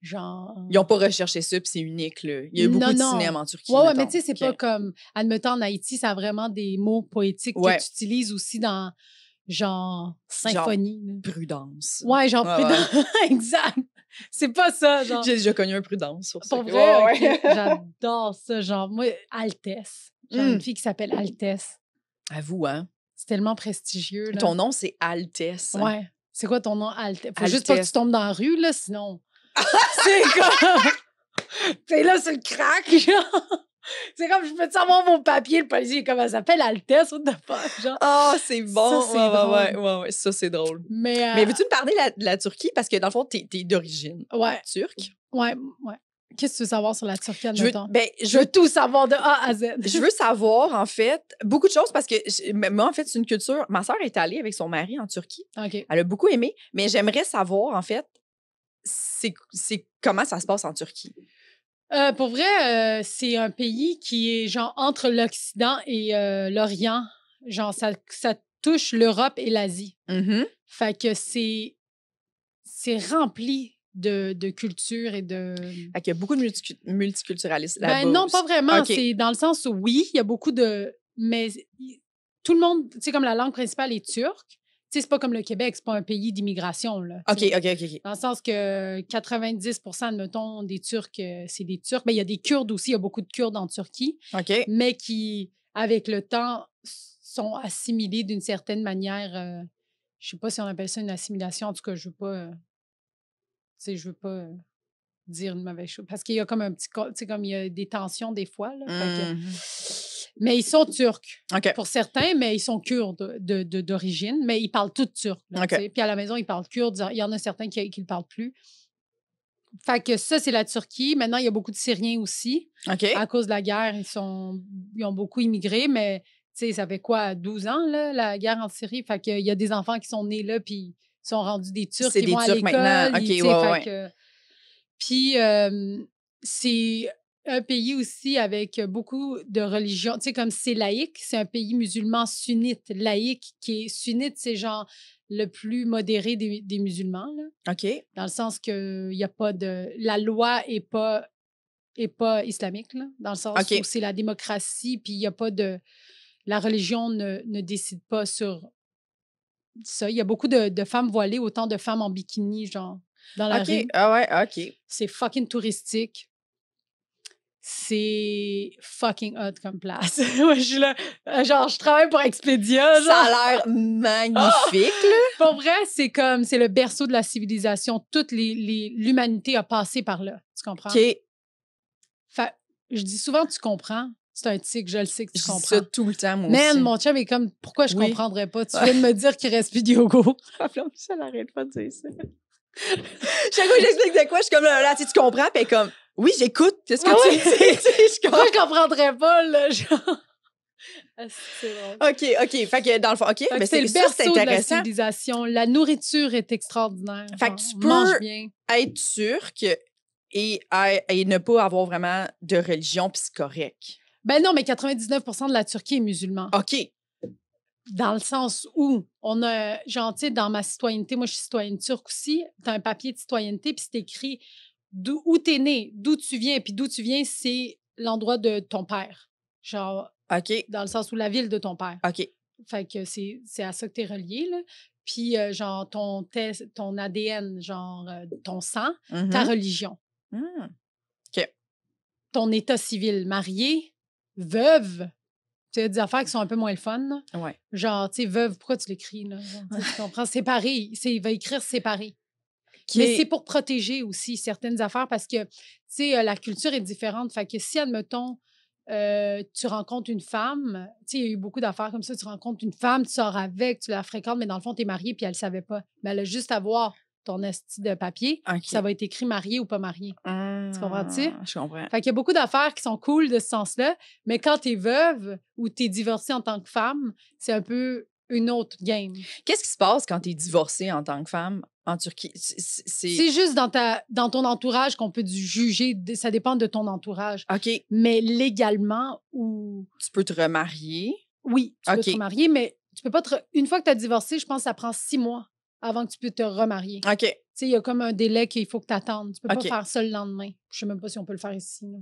genre... Ils n'ont pas recherché ça, puis c'est unique, là. Il y a beaucoup de cinéma en Turquie. Ouais, mettons. mais tu sais, c'est pas comme... Admettons, en Haïti, ça a vraiment des mots poétiques que tu utilises aussi dans, genre, symphonie. Genre, prudence. Ouais, genre prudence. Exact. C'est pas ça, genre... J'ai déjà connu un prudence sur ça. Pour vrai, okay. J'adore ça. Genre, moi, Altesse. J'ai une fille qui s'appelle Altesse. Avoue, hein? C'est tellement prestigieux, là. Ton nom, c'est Altesse. Hein? Ouais. C'est quoi ton nom, Altesse? Faut Altesse. juste pas que tu tombes dans la rue, là, sinon... c'est comme... T'es là, c'est le crack, genre... C'est comme, je peux savoir mon papier, le policier, comment ça s'appelle, Altesse, what the fuck, genre. Ah, c'est bon. Ça, Ouais, ça, c'est drôle. Mais veux-tu me parler de la Turquie? Parce que, dans le fond, t'es d'origine turque. Ouais. Qu'est-ce que tu veux savoir sur la Turquie, admettons? Je veux tout savoir de A à Z. Je veux savoir, en fait, beaucoup de choses parce que moi, en fait, c'est une culture... Ma sœur est allée avec son mari en Turquie. OK. Elle a beaucoup aimé, mais j'aimerais savoir, en fait, c'est comment ça se passe en Turquie. Pour vrai, c'est un pays qui est genre entre l'Occident et l'Orient. Genre, ça touche l'Europe et l'Asie. Mm-hmm. Fait que c'est rempli de culture et de... Fait qu'il y a beaucoup de multiculturalisme là-bas. Ben non, pas vraiment. Okay. C'est dans le sens où, oui, il y a beaucoup de... Mais tout le monde... Tu sais, comme la langue principale est turque. Tu sais, c'est pas comme le Québec, c'est pas un pays d'immigration, là. OK. Dans le sens que 90%, admettons, des Turcs, c'est des Turcs. Ben, il y a des Kurdes aussi, il y a beaucoup de Kurdes en Turquie. OK. Mais qui, avec le temps, sont assimilés d'une certaine manière. Je sais pas si on appelle ça une assimilation. En tout cas, je veux pas... je veux pas dire une mauvaise chose. Parce qu'il y a comme un petit... Tu sais, comme il y a des tensions des fois, là. Mais ils sont turcs, pour certains, mais ils sont kurdes d'origine, mais ils parlent tous turc. Là, puis à la maison, ils parlent kurde. Il y en a certains qui ne le parlent plus. Fait que ça, c'est la Turquie. Maintenant, il y a beaucoup de Syriens aussi. À cause de la guerre, ils ont beaucoup immigré, mais ça fait quoi, 12 ans, là, la guerre en Syrie? Fait qu'il y a des enfants qui sont nés là, puis ils sont rendus des Turcs, ils vont à l'école. Puis c'est... un pays aussi avec beaucoup de religions. Tu sais, comme c'est laïque, c'est un pays musulman sunnite. Laïque, qui est sunnite, c'est genre le plus modéré des musulmans. Là. OK. Dans le sens que y a pas de... La loi est pas islamique, là, dans le sens où c'est la démocratie, puis il n'y a pas de... La religion ne décide pas sur ça. Il y a beaucoup de femmes voilées, autant de femmes en bikini, genre, dans la rue. Ah ouais, OK. C'est fucking touristique. C'est fucking hot comme place. Moi, je suis là. Genre, je travaille pour Expedia. Genre. Ça a l'air magnifique, là. Pour vrai, c'est le berceau de la civilisation. Toute l'humanité a passé par là. Tu comprends? OK. Fait, je dis souvent, tu comprends. C'est un tic, je le sais que tu comprends. Je dis ça tout le temps, moi aussi. Man, mon chum est comme, pourquoi je comprendrais pas? Tu viens de me dire qu'il reste plus de yoga. Ça n'arrête pas de dire ça. Chaque fois que j'explique de quoi, je suis comme là, tu comprends? Puis comme, oui, j'écoute. Qu'est-ce que tu dis? Pourquoi je comprendrais pas, là? Genre... c'est drôle. OK. Fait que dans le fond, OK. Mais c'est le berceau de la civilisation. La nourriture est extraordinaire. Fait que tu peux être turc et ne pas avoir vraiment de religion, puis c'est correct. Ben non, mais 99% de la Turquie est musulman. OK. Dans le sens où on a, genre, tu sais, dans ma citoyenneté, moi, je suis citoyenne turque aussi, t'as un papier de citoyenneté, puis c'est écrit où t'es né, d'où tu viens, puis d'où tu viens, c'est l'endroit de ton père. Genre, OK. dans le sens où la ville de ton père. OK. Fait que c'est à ça que t'es relié, là. puis genre ton test, ton ADN, genre ton sang, Mhm. ta religion. OK. Ton état civil, marié, veuve. Tu sais, des affaires qui sont un peu moins le fun. Là. Ouais. Genre, tu sais, veuve, pourquoi tu l'écris? Là? Genre, tu comprends? Séparé. Il va écrire séparé. OK. Mais c'est pour protéger aussi certaines affaires parce que, tu sais, la culture est différente. Fait que si, admettons, tu rencontres une femme, tu sais, il y a eu beaucoup d'affaires comme ça, tu rencontres une femme, tu sors avec, tu la fréquentes, mais dans le fond, tu es marié puis elle ne savait pas. Mais elle a juste à voir ton esti de papier, OK. ça va être écrit marié ou pas marié. Tu comprends-tu? Je comprends. Fait qu'il y a beaucoup d'affaires qui sont cool de ce sens-là, mais quand tu es veuve ou tu es divorcée en tant que femme, c'est un peu une autre game. Qu'est-ce qui se passe quand tu es divorcée en tant que femme en Turquie? C'est juste dans ton entourage qu'on peut juger. Ça dépend de ton entourage. OK. Mais légalement, ou Tu peux te remarier. oui, tu peux OK. te remarier, mais tu peux pas une fois que tu as divorcé, je pense que ça prend 6 mois avant que tu peux te remarier. OK. Tu sais, il y a comme un délai qu'il faut que tu attendes. Tu peux OK. pas faire ça le lendemain. Je sais même pas si on peut le faire ici. Là.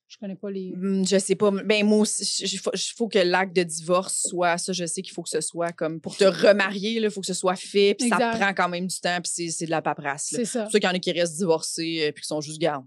Je connais pas les... Je sais pas. Ben, moi aussi, il faut que l'acte de divorce soit... Ça, je sais qu'il faut que ce soit comme... Pour te remarier, il faut que ce soit fait, puis ça Exact. prend quand même du temps, puis c'est de la paperasse. Là. C'est ça. C'est sûr qu'il y en a qui restent divorcés, puis qui sont juste, garde.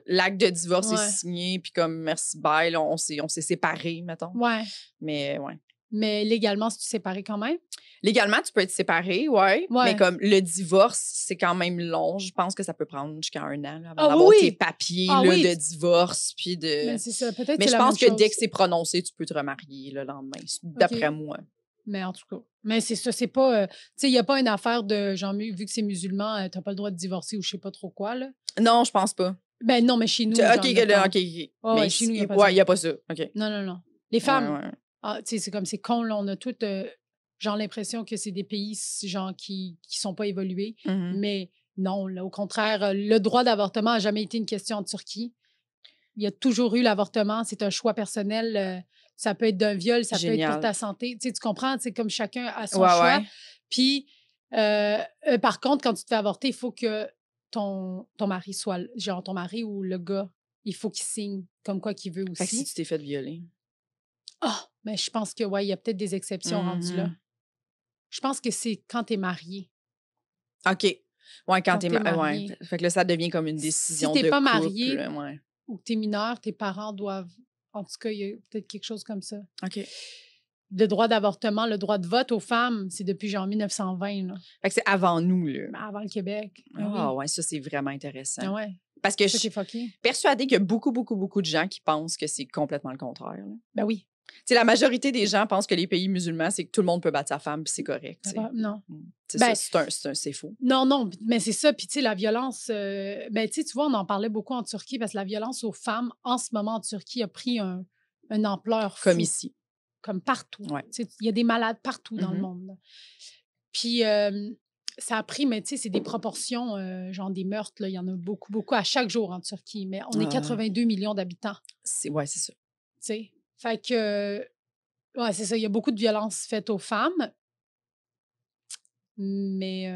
L'acte de divorce Ouais. est signé, puis comme, merci, bye, là, on s'est séparés, mettons. Ouais. Mais, ouais. Mais légalement, c'est-tu séparé quand même? Légalement, tu peux être séparé, ouais. Ouais. Mais comme le divorce, c'est quand même long. Je pense que ça peut prendre jusqu'à 1 an là, avant Ah d'avoir oui! tes papiers Ah là, oui! de divorce. Puis de... Mais c'est ça. Peut-être Mais c'est je la pense même que dès chose. que c'est prononcé, tu peux te remarier le lendemain, d'après moi. Mais en tout cas. Mais c'est ça, c'est pas... tu sais, il n'y a pas une affaire de, genre, vu que c'est musulman, t'as pas le droit de divorcer ou je sais pas trop quoi, là. Non, je pense pas. Ben non, mais chez nous, OK, genre, OK. Oh, mais ouais, chez nous, il y a pas ouais, ça. il n'y a pas ça. OK. Non. Les femmes, Ouais. ah, tu sais, c'est comme, c'est con, là, on a toutes, genre, l'impression que c'est des pays, genre, qui sont pas évolués. Mhm. Mais non, là, au contraire, le droit d'avortement n'a jamais été une question en Turquie. Il y a toujours eu l'avortement, c'est un choix personnel. Ça peut être d'un viol, ça peut être Génial. pour ta santé. Tu sais, tu comprends? C'est comme chacun a son Ouais, choix. ouais. Puis, par contre, quand tu te fais avorter, il faut que ton mari soit, genre ton mari ou le gars, il faut qu'il signe comme quoi qu'il veut Fait que si aussi. tu t'es fait violer. Ah, mais je pense que, ouais, il y a peut-être des exceptions rendues là. Mhm. Je pense que c'est quand tu es marié. OK. Ouais, quand t'es t'es marié. marié. Ouais. Fait que là, ça devient comme une décision t'es de pas couple. marié, Ouais. ou que tu es mineur, tes parents doivent... En tout cas, il y a peut-être quelque chose comme ça. OK. Le droit d'avortement, le droit de vote aux femmes, c'est depuis genre 1920, là, Fait que c'est avant nous, là. avant le Québec. Ben Ah, oui. ouais, ça, c'est vraiment intéressant. Ah ouais, Parce que ça, je c'est suis fucké. persuadée qu'il y a beaucoup de gens qui pensent que c'est complètement le contraire. là. Ben oui. Tu sais, la majorité des gens pensent que les pays musulmans, c'est que tout le monde peut battre sa femme, puis c'est correct. tu sais. Non. C'est Ben, ça, c'est faux. Non, mais c'est ça. Puis, tu sais, la violence, ben, tu vois, on en parlait beaucoup en Turquie parce que la violence aux femmes, en ce moment, en Turquie, a pris une ampleur fou. Comme ici. Comme partout. Ouais. Tu sais, il y a des malades partout dans le Mhm. monde. Là. Puis, ça a pris, mais tu sais, c'est des proportions, genre des meurtres, là, il y en a beaucoup à chaque jour en Turquie. Mais on est 82 millions d'habitants, Ouais, c'est ça. tu sais. Fait que, ouais, c'est ça, il y a beaucoup de violences faites aux femmes. Mais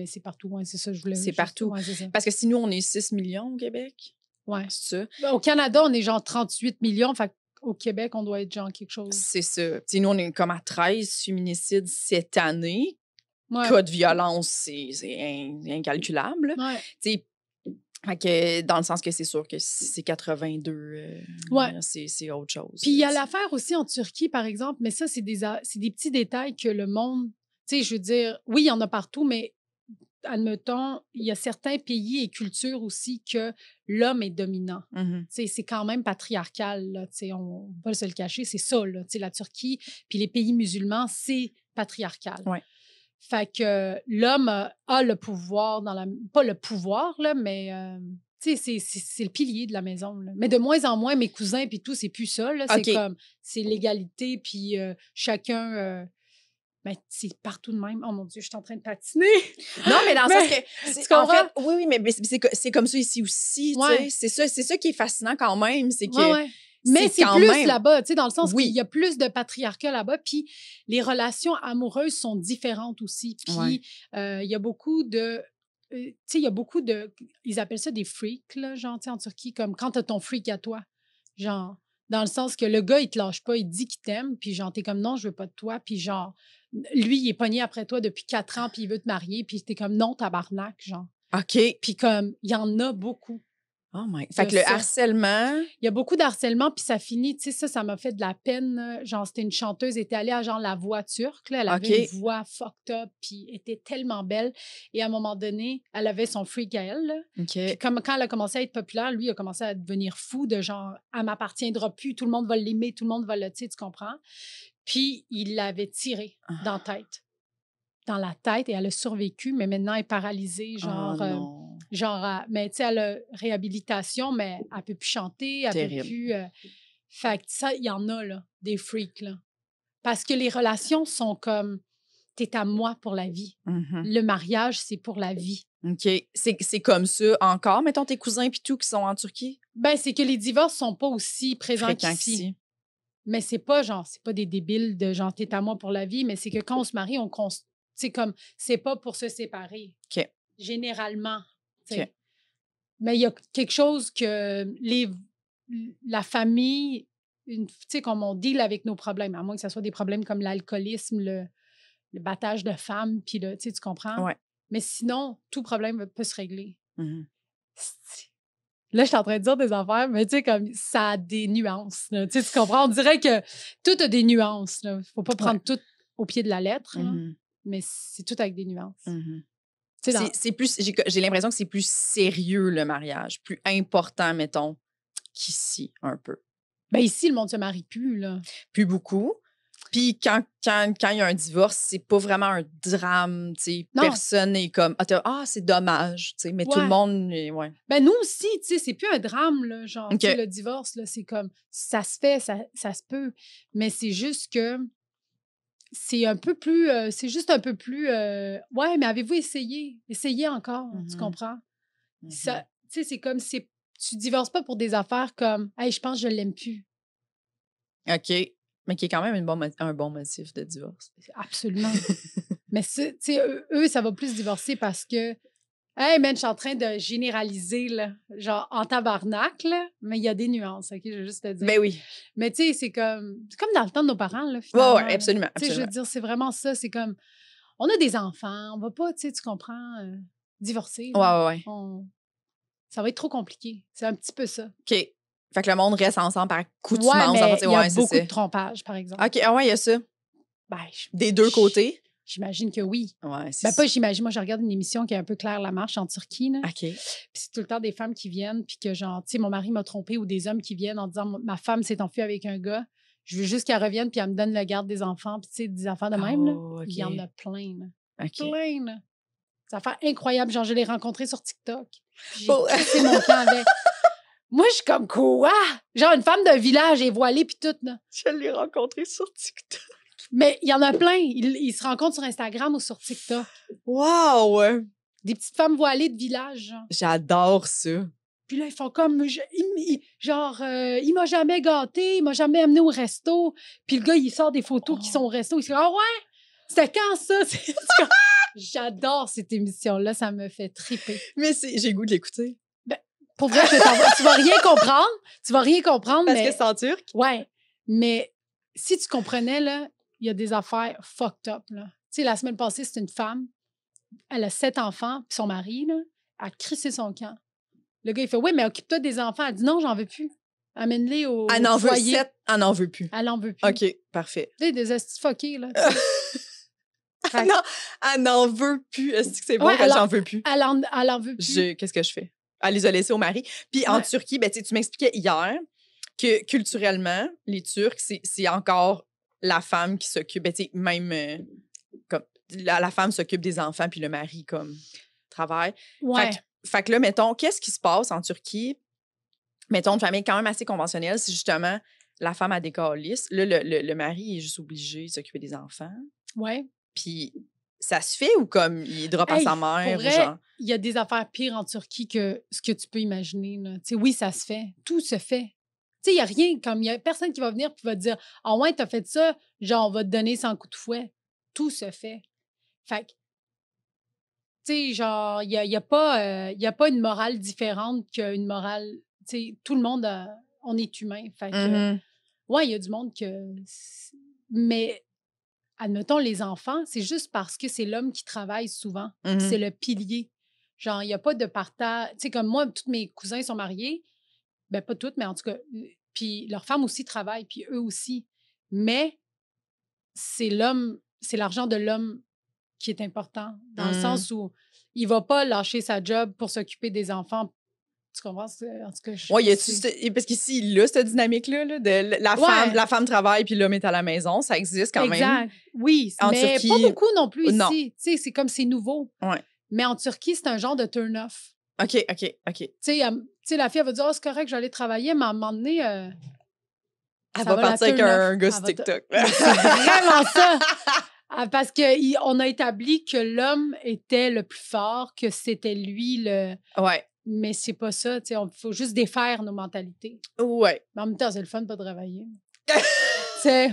c'est partout, ouais, c'est ça, je voulais C'est juste- partout. Ouais, c'est ça. Parce que si nous, on est 6 millions au Québec, Ouais. c'est ça. Ben, au Canada, on est genre 38 millions. Fait qu'au Québec, on doit être genre quelque chose. C'est ça. Tu sais, nous, on est comme à 13 féminicides cette année. Ouais. Cas de violence, c'est incalculable. Ouais. Tu sais, fait que, dans le sens que c'est sûr que si c'est 82, Ouais. c'est autre chose. Puis il y a l'affaire aussi en Turquie, par exemple, mais ça, c'est des petits détails que le monde. Tu sais, je veux dire, oui, il y en a partout, mais admettons, il y a certains pays et cultures aussi que l'homme est dominant. Mhm. Tu sais, c'est quand même patriarcal, là, tu sais, on ne va pas se le cacher, c'est ça, là, tu sais, la Turquie, puis les pays musulmans, c'est patriarcal. Ouais. Fait que l'homme a le pouvoir pas le pouvoir, là, mais tu sais, c'est le pilier de la maison, là. Mais de moins en moins, mes cousins puis tout, c'est plus ça, là. C'est OK. comme, c'est l'égalité, puis chacun... ben, c'est partout de même. Oh mon Dieu, je suis en train de patiner. Non, mais dans le Mais, sens que. tu comprends? En fait, oui, mais c'est comme ça ici aussi. tu Ouais. sais. C'est ça qui est fascinant quand même. C'est que. Ouais. Mais c'est quand plus même- là-bas, tu sais, dans le sens Oui. qu'il y a plus de patriarcat là-bas, puis les relations amoureuses sont différentes aussi. Puis Ouais. il y a beaucoup de... tu sais, il y a beaucoup de... Ils appellent ça des freaks, là, genre, tu sais, en Turquie, comme quand t'as ton freak à toi. Genre, Dans le sens que le gars, il te lâche pas, il dit qu'il t'aime, puis genre, t'es comme non, je veux pas de toi, puis genre, lui, il est pogné après toi depuis 4 ans, puis il veut te marier, puis t'es comme non, tabarnak, genre. OK. Puis comme, il y en a beaucoup. Oh my. Fait que le harcèlement. Il y a beaucoup d'harcèlement, puis ça finit, tu sais, ça m'a fait de la peine. Genre, c'était une chanteuse, elle était allée à genre la voix turque, là, elle avait une voix fucked up, puis était tellement belle. Et à un moment donné, elle avait son freak à elle, là. Puis comme quand elle a commencé à être populaire, lui, il a commencé à devenir fou de genre, elle m'appartiendra plus, tout le monde va l'aimer, tout le monde va le, tu sais, tu comprends? Puis il l'avait tiré dans la tête, et elle a survécu, mais maintenant elle est paralysée, genre, mais tu sais, elle a réhabilitation, mais elle peut plus chanter, elle peut plus... fait que ça, il y en a, là, des freaks, là. Parce que les relations sont comme, t'es à moi pour la vie. Le mariage, c'est pour la vie. OK. C'est comme ça encore, mettons, tes cousins puis tout qui sont en Turquie? Ben, c'est que les divorces sont pas aussi présents qu'ici. Mais c'est pas genre, c'est pas des débiles de genre, t'es à moi pour la vie, mais c'est que quand on se marie, c'est comme, c'est pas pour se séparer. OK. Généralement. OK. Mais il y a quelque chose que la famille, tu sais, comme on deal avec nos problèmes, à moins que ce soit des problèmes comme l'alcoolisme, le battage de femmes, puis tu sais, tu comprends? Ouais. Mais sinon, tout problème peut se régler. Là, je suis en train de dire des affaires, mais tu sais, comme ça a des nuances. Tu sais, tu comprends? On dirait que tout a des nuances. Il ne faut pas prendre tout au pied de la lettre, mais c'est tout avec des nuances. C'est plus, j'ai l'impression que c'est plus sérieux, le mariage, plus important, mettons, qu'ici, un peu. Ben ici, le monde ne se marie plus, là. Plus beaucoup. Puis quand il y a un divorce, c'est pas vraiment un drame, tu sais. Personne n'est comme c'est dommage, tu sais, mais tout le monde Ben nous aussi, tu sais, c'est plus un drame là, genre tu sais, le divorce là, c'est comme ça se fait, ça se peut, mais c'est juste que c'est un peu plus c'est juste un peu plus ouais, mais avez-vous essayé? Essayez encore, tu comprends? Ça, tu sais, c'est comme tu divorces pas pour des affaires comme hey, je pense que je l'aime plus. OK. Mais qui est quand même un bon motif de divorce. Absolument. Mais tu sais, eux, ça va plus divorcer parce que, hey, man, je suis en train de généraliser, là, genre en tabarnak, là, mais il y a des nuances, OK, je veux juste te dire. Ben oui. Mais tu sais, c'est comme dans le temps de nos parents, là, finalement. Oui, absolument. Tu sais, je veux dire, c'est vraiment ça. C'est comme, on a des enfants, on va pas, tu sais, tu comprends, divorcer. Ouais. Ça va être trop compliqué. C'est un petit peu ça. OK. Fait que le monde reste ensemble par accoutumance. Ouais, mais il y a beaucoup de trompage, par exemple. OK, il y a ça. Ben, des deux côtés? J'imagine que oui. Ouais, ben pas j'imagine. Moi, je regarde une émission qui est un peu Claire Lamarche en Turquie. Là. OK. Puis c'est tout le temps des femmes qui viennent, puis que genre, tu sais, mon mari m'a trompée, ou des hommes qui viennent en disant ma femme s'est enfuie avec un gars. Je veux juste qu'elle revienne, puis elle me donne le garde des enfants, puis tu sais, des affaires de même. Là. Okay. Il y en a plein. Là. Okay. Plein. Là. Des affaires incroyables. Genre, je l'ai rencontré sur TikTok. J'ai cassé mon camp avec. Moi, je suis comme quoi? Genre, une femme d'un village est voilée, puis tout. Là. Je l'ai rencontré sur TikTok. Mais il y en a plein. Ils se rencontrent sur Instagram ou sur TikTok. Wow! Des petites femmes voilées de village, genre. J'adore ça. Puis là, ils font comme... il m'a jamais gâté, il m'a jamais amené au resto. Puis le gars, il sort des photos qui sont au resto. Il se dit « Ah ouais? C'était quand ça? » J'adore cette émission-là. Ça me fait triper. Mais j'ai goût de l'écouter. Pour vrai, tu vas rien comprendre. Tu vas rien comprendre, parce que c'est en turc? Ouais. Mais si tu comprenais, là, il y a des affaires fucked up, là. Tu sais, la semaine passée, c'est une femme. Elle a 7 enfants, puis son mari, là, a crissé son camp. Le gars, il fait « Oui, mais occupe-toi des enfants. » Elle dit « Non, j'en veux plus. Amène-les au foyer. » Elle en veut 7, elle n'en veut plus. Elle en veut plus. OK, parfait. Tu sais, des estis fuckés, là. Non, elle n'en veut plus. Est-ce que c'est bon qu'elle j'en veux plus? Elle en veut plus. Qu'est-ce que je fais? Elle les a laissés au mari. Puis en Turquie, ben, tu m'expliquais hier que culturellement, les Turcs, c'est encore la femme qui s'occupe, ben, même comme la femme s'occupe des enfants, puis le mari, comme, travaille. Ouais. Fait que là, mettons, qu'est-ce qui se passe en Turquie? Mettons, une famille quand même assez conventionnelle, c'est justement la femme a des calices. Là, le mari est juste obligé de s'occuper des enfants. Ouais. Puis ça se fait ou comme il drop à sa mère? Pour vrai, genre... il y a des affaires pires en Turquie que ce que tu peux imaginer. Là. Oui, ça se fait. Tout se fait. Il n'y a rien, comme il n'y a personne qui va venir et va te dire « Ah ouais, t'as fait ça, genre, on va te donner 100 coups de fouet. » Tout se fait. Fait que, tu sais, genre, il n'y a pas une morale différente qu'une morale... Tu sais, tout le monde on est humain. Fait que, ouais, il y a du monde que... Mais, admettons, les enfants, c'est juste parce que c'est l'homme qui travaille souvent. C'est le pilier. Genre, il n'y a pas de partage. Tu sais, comme moi, tous mes cousins sont mariés. Ben, pas toutes, mais en tout cas. Puis leurs femmes aussi travaillent, puis eux aussi. Mais c'est l'argent de l'homme qui est important, dans le sens où il va pas lâcher sa job pour s'occuper des enfants. Tu comprends? En tout cas, parce qu'ici, il a cette dynamique-là, là, de la femme travaille puis l'homme est à la maison. Ça existe quand même. Exact. Oui, mais Turquie, pas beaucoup non plus non. ici. Tu sais, c'est comme c'est nouveau. Ouais. Mais en Turquie, c'est un genre de turn-off. OK. Tu sais, la fille, elle va dire, oh, c'est correct, je vais aller travailler, mais à un moment donné... elle va partir avec un gars sur TikTok. C'est vraiment ça. Parce qu'on a établi que l'homme était le plus fort, que c'était lui le... Ouais. Mais c'est pas ça, tu sais, il faut juste défaire nos mentalités. Ouais. Mais en même temps, c'est le fun de pas travailler. Tu sais,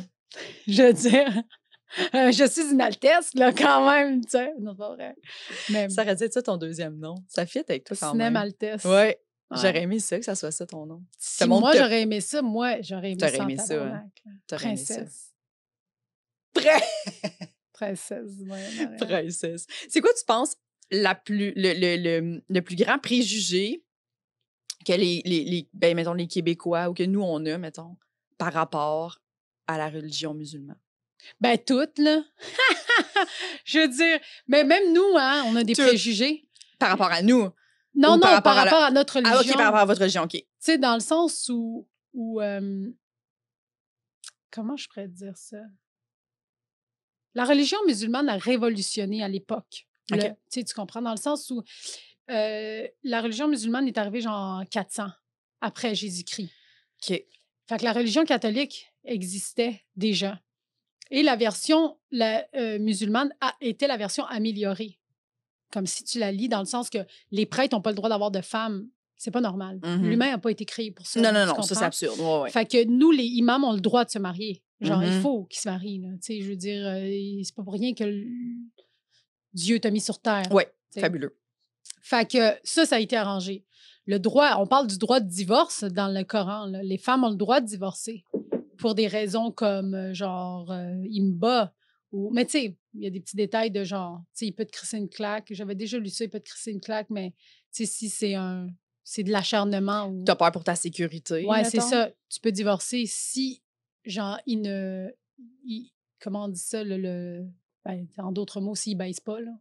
je veux dire, je suis une altesse, là, quand même, tu sais. Non, c'est pas vrai. Mais ça aurait dû être ça ton deuxième nom. Ça fit avec toi quand même. Altesse. Ouais. J'aurais aimé ça, que ça soit ça ton nom. Si moi, j'aurais aimé ça, j'aurais aimé ça. T'aurais aimé ça, hein? T'aurais aimé ça. Princesse, ouais. Princesse. C'est quoi, tu penses, le plus grand préjugé que mettons, les Québécois ou que nous, on a, mettons, par rapport à la religion musulmane? Ben, toutes, là. Je veux dire, mais même nous, hein, on a des préjugés. Par rapport à nous? Non, par rapport à notre religion. Ah, OK, par rapport à votre religion, OK. Tu sais, dans le sens où comment je pourrais dire ça? La religion musulmane a révolutionné à l'époque. Okay. Tu comprends? Dans le sens où la religion musulmane est arrivée genre 400 après Jésus-Christ. OK. Fait que la religion catholique existait déjà. Et la version musulmane était la version améliorée. Comme si tu la lis dans le sens que les prêtres n'ont pas le droit d'avoir de femmes. C'est pas normal. L'humain n'a pas été créé pour ça. Non, ça c'est absurde. Ouais. Fait que nous, les imams, ont le droit de se marier. Genre, il faut qu'ils se marient. Là. Je veux dire, c'est pas pour rien que Dieu t'a mis sur terre. Oui, fabuleux. Fait que ça a été arrangé. Le droit, on parle du droit de divorce dans le Coran. Là. Les femmes ont le droit de divorcer pour des raisons comme, genre, il me bat. Mais tu sais, il y a des petits détails de genre, tu sais, il peut te crisser une claque. J'avais déjà lu ça, il peut te crisser une claque, mais tu sais, si c'est de l'acharnement. Ou... Tu as peur pour ta sécurité. Oui, c'est ça. Tu peux divorcer si, genre, comment on dit ça, ben, en d'autres mots, s'il ne baisse pas, là.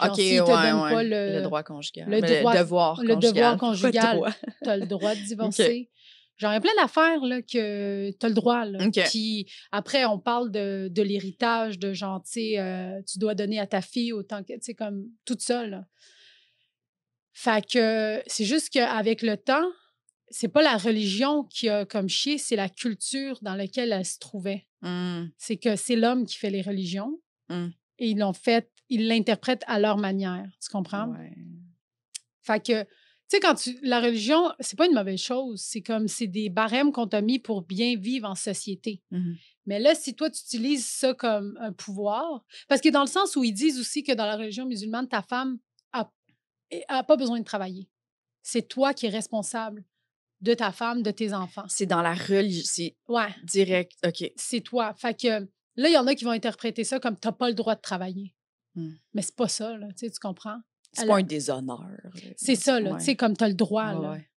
Genre, OK, s'il te donne pas le droit conjugal. Le devoir conjugal. Tu as le droit de divorcer. Okay. Genre, il y a plein d'affaires là, que tu as le droit. Là. Okay. Puis après, on parle de l'héritage, de genre, tu sais, tu dois donner à ta fille autant que, tu sais, comme toute seule. Fait que c'est juste qu'avec le temps, c'est pas la religion qui a comme chier, c'est la culture dans laquelle elle se trouvait. C'est que c'est l'homme qui fait les religions et ils l'interprètent à leur manière. Tu comprends? Ouais. Fait que, tu sais, la religion, c'est pas une mauvaise chose. C'est comme, c'est des barèmes qu'on t'a mis pour bien vivre en société. Mais là, si toi, tu utilises ça comme un pouvoir, parce que dans le sens où ils disent aussi que dans la religion musulmane, ta femme a pas besoin de travailler. C'est toi qui es responsable de ta femme, de tes enfants. C'est dans la religion. C'est direct. OK. C'est toi. Fait que là, il y en a qui vont interpréter ça comme t'as pas le droit de travailler. Mais c'est pas ça, là. Tu comprends? C'est pas un déshonneur. C'est ça, là. Tu sais, comme t'as le droit, là. Ouais.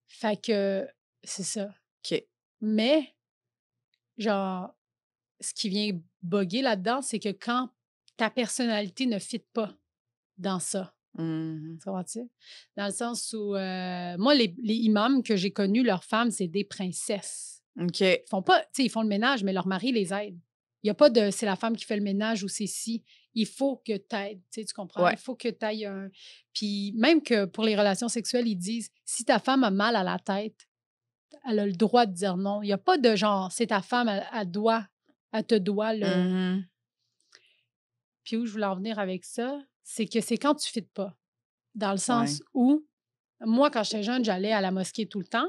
Fait que c'est ça. OK. Mais, genre, ce qui vient bugger là-dedans, c'est que quand ta personnalité ne fit pas dans ça, tu vois-tu? Dans le sens où, moi, les imams que j'ai connus, leurs femmes, c'est des princesses. OK. Ils font pas, tu sais, ils font le ménage, mais leur mari les aide. Il n'y a pas de c'est la femme qui fait le ménage ou c'est si. Il faut que tu aides, tu comprends? Ouais. Il faut que tu ailles un. Puis même que pour les relations sexuelles, ils disent si ta femme a mal à la tête, elle a le droit de dire non. Il n'y a pas de genre c'est ta femme, elle te doit le. Puis où je voulais en venir avec ça, c'est que c'est quand tu ne fites pas. Dans le sens où, moi, quand j'étais jeune, j'allais à la mosquée tout le temps.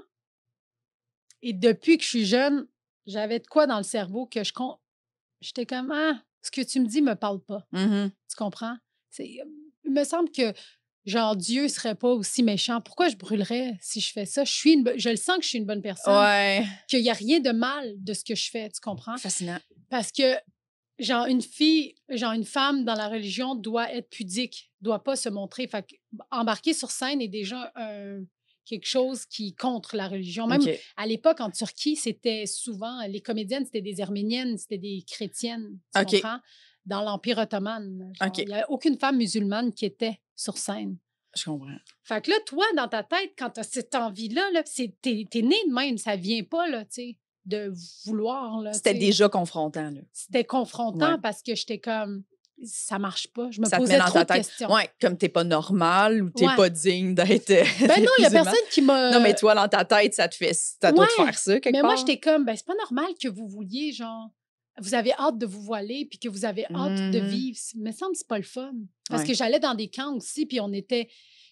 Et depuis que je suis jeune, j'avais de quoi dans le cerveau que j'étais comme, ce que tu me dis ne me parle pas. Tu comprends? Il me semble que genre, Dieu serait pas aussi méchant. Pourquoi je brûlerais si je fais ça? Je le sens que je suis une bonne personne. Ouais. Qu'il n'y a rien de mal de ce que je fais, tu comprends? Fascinant. Parce que, genre, une femme dans la religion doit être pudique, doit pas se montrer. Fait que embarquer sur scène est déjà quelque chose qui contre la religion. Même à l'époque, en Turquie, c'était souvent, les comédiennes, c'était des arméniennes, c'était des chrétiennes, tu comprends? Dans l'Empire ottoman. Il n'y a aucune femme musulmane qui était sur scène. Je comprends. Fait que là, toi, dans ta tête, quand tu as cette envie-là, t'es né de même, ça vient pas, là, tu sais, de vouloir. Là, c'était déjà confrontant. Là. C'était confrontant parce que j'étais comme... Ça marche pas. Je me ça posais te met trop dans ta de tête. questions. Ouais, comme t'es pas normal ou t'es pas digne d'être. Ben non, il y a personne qui m'a. Non, mais toi, dans ta tête, ça doit te faire ça quelque mais part. moi, j'étais comme, ben c'est pas normal que vous vouliez, genre, vous avez hâte de vous voiler puis que vous avez hâte de vivre. Il me semble que c'est pas le fun. Parce que j'allais dans des camps aussi, puis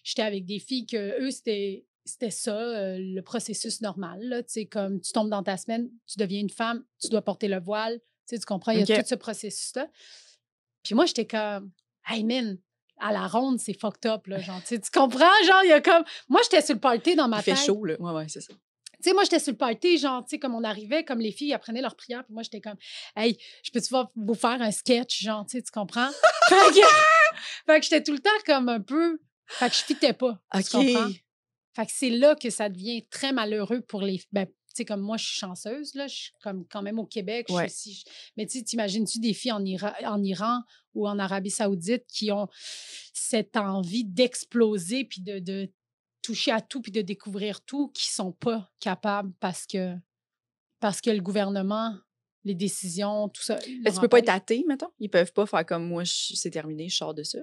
j'étais avec des filles que eux, c'était ça, le processus normal. Là, comme tu tombes dans ta semaine, tu deviens une femme, tu dois porter le voile. Tu comprends? Il y a tout ce processus-là. Puis moi, j'étais comme, hey man, à la ronde, c'est fucked up, là, genre, tu comprends? Genre, il y a comme... Moi, j'étais sur le party dans ma tête. Il fait chaud, là. Ouais, c'est ça. Tu sais, moi, j'étais sur le party, genre, tu sais, comme on arrivait, comme les filles apprenaient leur prière, puis moi, j'étais comme, hey, je peux-tu vous faire un sketch, genre, tu comprends? fait que j'étais tout le temps comme un peu... Fait que je fitais pas, tu comprends? Fait que c'est là que ça devient très malheureux pour les... Ben, tu sais, comme moi, je suis chanceuse, là, je suis comme quand même au Québec. Mais tu t'imagines-tu des filles en Iran ou en Arabie Saoudite qui ont cette envie d'exploser puis de toucher à tout puis de découvrir tout, qui sont pas capables parce que le gouvernement, les décisions, tout ça. Mais tu peux pas être athée, mettons? Ils peuvent pas faire comme moi, c'est terminé, je sors de ça?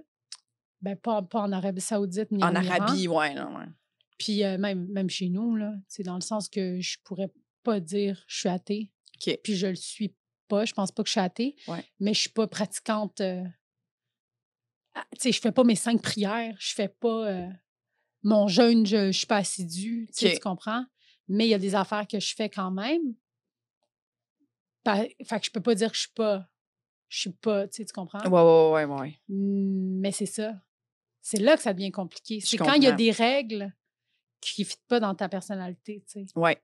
Ben, pas en Arabie Saoudite ni en Arabie, Iran. ouais. Puis même chez nous, là, c'est dans le sens que je pourrais pas dire je suis athée. Puis je le suis pas. Je pense pas que je suis athée. Mais je suis pas pratiquante. Tu sais, je fais pas mes 5 prières. Je fais pas mon jeûne, je suis pas assidue. Tu comprends? Mais il y a des affaires que je fais quand même. Fait que je peux pas dire que je suis pas, tu comprends? Ouais. Mais c'est ça. C'est là que ça devient compliqué. C'est quand il y a des règles qui ne fit pas dans ta personnalité, tu sais. Ouais,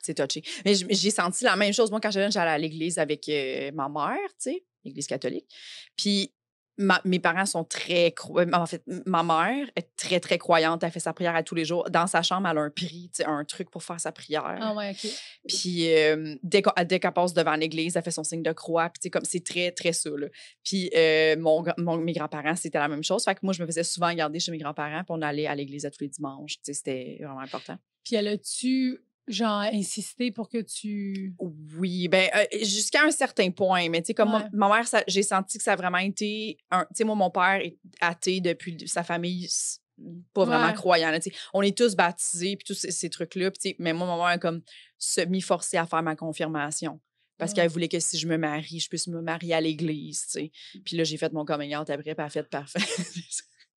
c'est touché. Mais j'ai senti la même chose. Moi, quand j'étais jeune, j'allais à l'église avec ma mère, tu sais, l'église catholique. Puis mes parents sont très... En fait, ma mère est très, très croyante. Elle fait sa prière à tous les jours. Dans sa chambre, elle a un prix, tu sais, un truc pour faire sa prière. Ah ouais, OK. Puis dès qu'elle passe devant l'église, elle fait son signe de croix. Puis tu sais, comme c'est très, très ça, là. Puis mes grands-parents, c'était la même chose. Fait que moi, je me faisais souvent garder chez mes grands-parents, puis on allait à l'église à tous les dimanches. Tu sais, c'était vraiment important. Puis elle a-tu... genre, insisté pour que tu... Oui, ben jusqu'à un certain point. Mais tu sais, comme moi, ma mère, j'ai senti que ça a vraiment été... Tu sais, moi, mon père est athée depuis sa famille, pas vraiment croyant. Là, on est tous baptisés, puis tous ces trucs-là. Mais moi, ma mère a comme semi-forcé à faire ma confirmation. Parce qu'elle voulait que si je me marie, je puisse me marier à l'église, tu sais. Puis là, j'ai fait mon coming out après, puis elle a fait parfait.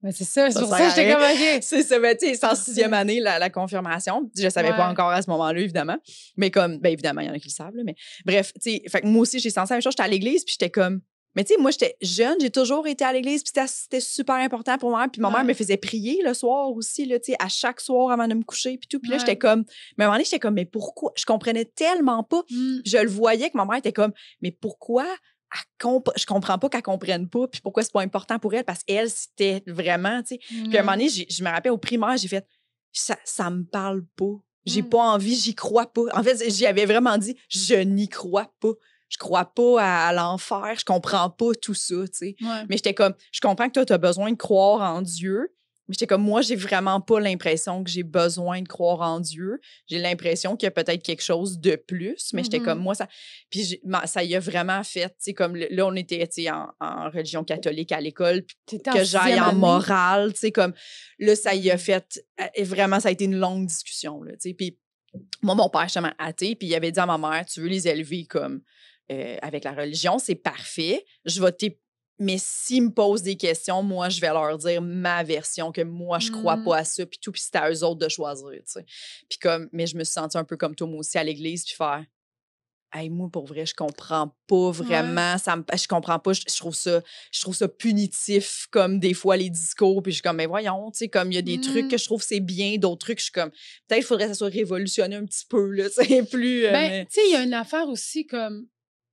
Mais c'est ça, c'est pour ça que j'étais comme OK. C'est ça, mais tu sais, c'est en 6e année, la confirmation. Je savais pas encore à ce moment-là, évidemment. Mais comme, ben évidemment, il y en a qui le savent, là, mais bref, tu sais, fait que moi aussi, j'ai senti la même chose. J'étais à l'église, puis j'étais comme... Mais tu sais, moi, j'étais jeune, j'ai toujours été à l'église, puis c'était super important pour moi. Puis ma mère me faisait prier le soir aussi, là, tu sais, à chaque soir avant de me coucher, puis tout. Puis là, j'étais comme... Mais à un moment donné, j'étais comme, mais pourquoi? Je comprenais tellement pas. Je le voyais que ma mère était comme, mais pourquoi... je comprends pas qu'elle comprenne pas, puis pourquoi c'est pas important pour elle, parce qu'elle, c'était vraiment, tu sais. Puis à un moment donné, je me rappelle au primaire, j'ai fait, ça me parle pas. J'ai pas envie, j'y crois pas. En fait, j'y avais vraiment dit, je n'y crois pas. Je crois pas à l'enfer, je comprends pas tout ça, tu sais. Mais j'étais comme, je comprends que toi, t'as besoin de croire en Dieu, mais j'étais comme, moi, j'ai vraiment pas l'impression que j'ai besoin de croire en Dieu. J'ai l'impression qu'il y a peut-être quelque chose de plus, mais j'étais comme, moi, ça... Puis ça y a vraiment fait, tu sais, comme là, on était, tu sais, en religion catholique à l'école, puis que j'aille en morale, tu sais, comme, là, ça y a fait... Vraiment, ça a été une longue discussion, là, tu sais. Puis moi, mon père, justement, athée, puis il avait dit à ma mère, tu veux les élever comme... avec la religion, c'est parfait. Mais s'ils me posent des questions, moi, je vais leur dire ma version, que moi, je crois pas à ça, puis tout, puis c'est à eux autres de choisir, tu sais. Puis comme, mais je me suis sentie un peu comme toi, moi aussi, à l'église, puis faire, Hey, moi, pour vrai, je comprends pas vraiment. Je comprends pas. Je trouve ça punitif, comme des fois les discours. Puis je suis comme, mais voyons, tu sais, comme il y a des trucs que je trouve c'est bien, d'autres trucs, je suis comme, peut-être qu'il faudrait que ça soit révolutionné un petit peu, là, c'est plus. Ben, tu sais, il y a une affaire aussi comme,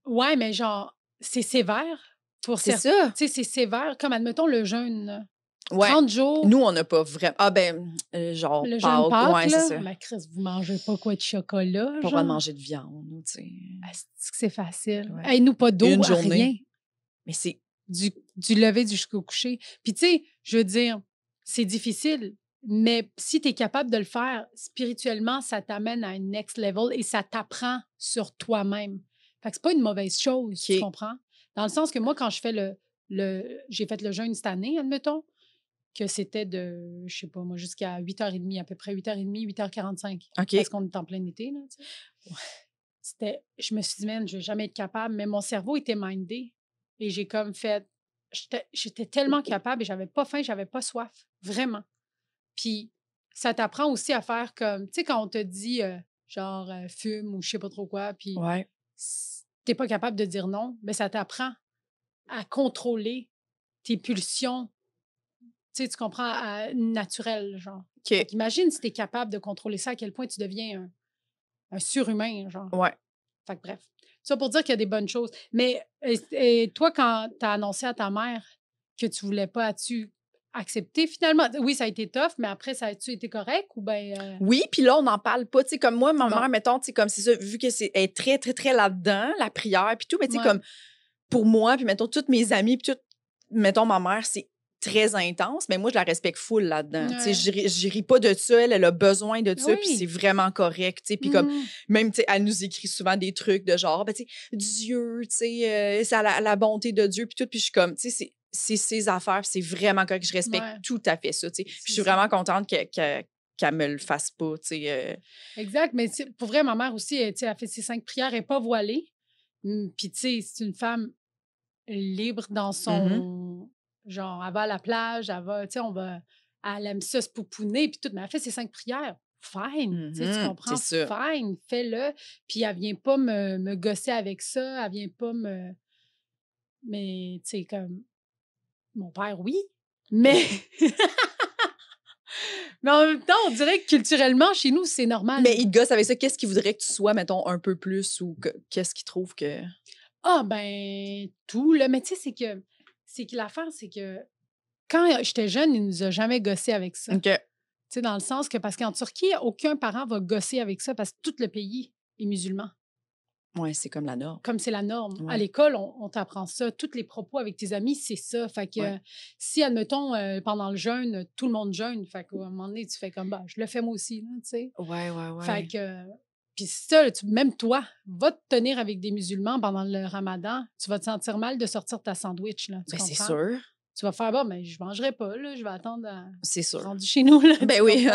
ouais, mais genre, c'est sévère pour c'est certains. ça. Tu sais, c'est sévère, comme admettons le jeûne, là. Ouais. 30 jours. Nous, on n'a pas vraiment. Ah, ben, genre, Le jeûne Pâques, ouais, là. c'est ça. Mais Chris, vous mangez pas quoi de chocolat, Pas le genre? droit de manger de viande, tu sais. Est-ce que c'est facile? Ouais. Hey, nous, pas d'eau, Une journée. rien. Mais c'est. Du lever jusqu'au coucher. Puis, tu sais, je veux dire, c'est difficile, mais si tu es capable de le faire spirituellement, ça t'amène à un next level et ça t'apprend sur toi-même. Fait que c'est pas une mauvaise chose, tu comprends? Dans le sens que moi, quand je fais j'ai fait le jeûne cette année, admettons, que c'était de, je sais pas, moi, jusqu'à 8h30, à peu près 8h30, 8h45. OK. Parce qu'on est en plein été, là, tu sais. Je me suis dit, man, je vais jamais être capable, mais mon cerveau était mindé. Et j'ai comme fait, j'étais tellement capable et j'avais pas faim, j'avais pas soif, vraiment. Puis ça t'apprend aussi à faire comme, tu sais, quand on te dit, genre, fume ou je sais pas trop quoi, puis t'es pas capable de dire non, mais ça t'apprend à contrôler tes pulsions, tu sais, tu comprends, naturelles, genre. Imagine si t'es capable de contrôler ça, à quel point tu deviens un surhumain, genre. Ouais. Fait que bref. Ça pour dire qu'il y a des bonnes choses. Mais et toi, quand tu as annoncé à ta mère que tu voulais pas, as-tu accepté finalement? Oui, ça a été tough, mais après, ça a-tu été correct ou bien... Oui, puis là, on n'en parle pas. Tu sais, comme moi, ma mère, mettons, tu sais, comme c'est ça, vu que elle est très, très, très là-dedans, la prière, puis tout, mais tu sais, comme pour moi, puis mettons, toutes mes amies, puis tout, mettons, ma mère, c'est très intense, mais moi, je la respecte full là-dedans. Tu sais, je ris pas de ça, elle a besoin de ça, puis c'est vraiment correct, tu sais. Puis comme, même, tu sais, elle nous écrit souvent des trucs de genre, ben, tu sais, Dieu, tu sais, c'est la bonté de Dieu, puis tout, puis je suis comme, tu sais, c'est ses affaires, puis c'est vraiment correct, je respecte tout à fait ça, tu sais. Puis je suis vraiment contente qu'elle me le fasse pas, tu sais. Exact, mais pour vrai, ma mère aussi, tu sais, elle fait ses 5 prières, elle n'est pas voilée. Puis, tu sais, c'est une femme libre dans son... Genre, elle va à la plage, elle va, tu sais, elle aime ça se pouponner, puis tout, mais elle fait ses 5 prières. Fine, tu sais, tu comprends? Fine, fais-le. Puis elle vient pas me gosser avec ça, elle vient pas me... Mais, tu sais, comme... Mon père, oui, mais... Mais en même temps, on dirait que culturellement, chez nous, c'est normal. Mais il te gosse avec ça. Qu'est-ce qu'il voudrait que tu sois, mettons, un peu plus ou qu'est-ce qu'il trouve que... Ah, ben, tout, là. Mais tu sais, c'est que l'affaire, c'est que quand j'étais jeune, il nous a jamais gossé avec ça. OK. Tu sais, dans le sens que, parce qu'en Turquie, aucun parent va gosser avec ça parce que tout le pays est musulman. Oui, c'est comme la norme. Comme c'est la norme. À l'école, on t'apprend ça. Tous les propos avec tes amis, c'est ça. Fait que si, admettons, pendant le jeûne, tout le monde jeûne, fait qu'à un moment donné, tu fais comme, bah, je le fais moi aussi, tu sais. Ouais. Fait que, puis ça, même toi, va te tenir avec des musulmans pendant le ramadan, tu vas te sentir mal de sortir ta sandwich, là. Tu comprends? C'est sûr. Tu vas faire, bon, mais je mangerai pas, là. Je vais attendre à... C'est sûr. Rendu chez nous, là. Ben oui.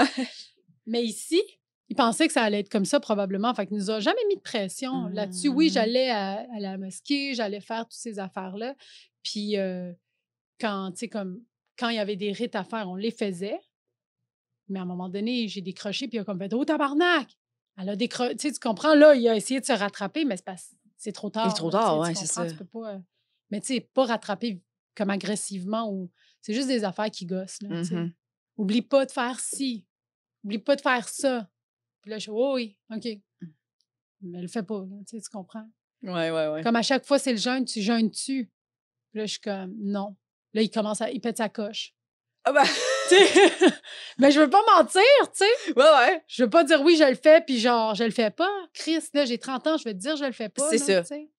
Mais ici, ils pensaient que ça allait être comme ça, probablement. Fait qu'ils nous ont jamais mis de pression là-dessus. Oui, j'allais à la mosquée, j'allais faire toutes ces affaires-là. Puis quand, tu sais, comme, quand il y avait des rites à faire, on les faisait. Mais à un moment donné, j'ai décroché, puis il a comme fait « Oh, tabarnak! » Elle a décroché. Tu sais, tu comprends, là, il a essayé de se rattraper, mais c'est trop tard. C'est trop tard, oui, c'est ça. Tu peux pas... Mais tu sais, pas rattraper comme agressivement ou... C'est juste des affaires qui gossent, là, tu sais. Oublie pas de faire ci. Oublie pas de faire ça. Puis là, je suis, oh, oui, OK. Mais elle le fait pas, là, tu comprends? Ouais. Comme à chaque fois, c'est le jeûne, tu jeûnes-tu? Puis là, je suis comme, non. Là, il pète sa coche. Ah ben... Mais je veux pas mentir, tu sais. Ouais. Je veux pas dire oui, je le fais, puis genre, je le fais pas. Chris, là, j'ai 30 ans, je vais te dire, je le fais pas. C'est ça. T'sais.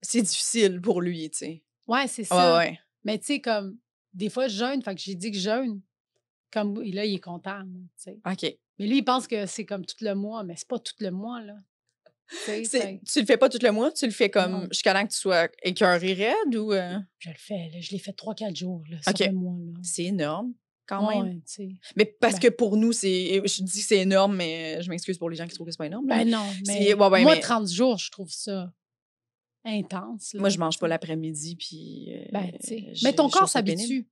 C'est difficile pour lui, tu sais. Ouais, c'est ça. Ouais. Mais tu sais, comme, des fois, je jeûne, fait que j'ai dit que je jeûne. Comme, et là, il est content, tu sais. OK. Mais lui, il pense que c'est comme tout le mois, mais c'est pas tout le mois, là. Tu le fais pas tout le mois? Tu le fais comme jusqu'à temps que tu sois écœuré raide ou... Je le fais, là. Je l'ai fait 3-4 jours, là, sur le mois, là. C'est énorme, quand même. Ouais, tu sais. Mais parce que pour nous, je dis que c'est énorme, mais je m'excuse pour les gens qui trouvent que c'est pas énorme. Là. Ben non, mais moi, 30 jours, je trouve ça intense. Là, moi, je mange pas l'après-midi, puis... ben, tu sais. Mais ton corps s'habitue.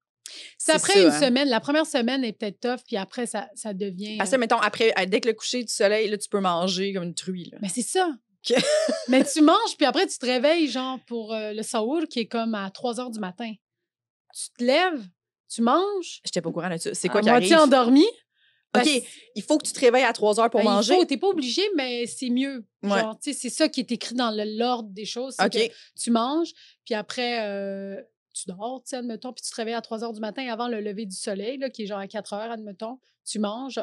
C'est après une semaine. La première semaine est peut-être tough, puis après, ça devient... Parce que, mettons, après, dès que le coucher du soleil, là, tu peux manger comme une truie. Là. Mais c'est ça. Mais tu manges, puis après, tu te réveilles, genre, pour le saour, qui est comme à 3 h du matin. Tu te lèves, tu manges. J'étais pas au courant de ça. C'est quoi qui à arrive? moitié endormi. OK, il faut que tu te réveilles à 3 heures pour manger. T'es pas obligé, mais c'est mieux. Ouais. Genre, tu sais, c'est ça qui est écrit dans l'ordre des choses. C'est que tu manges, puis après, tu dors, tu sais, admettons, puis tu te réveilles à 3 h du matin avant le lever du soleil, là, qui est genre à 4 h, admettons. Tu manges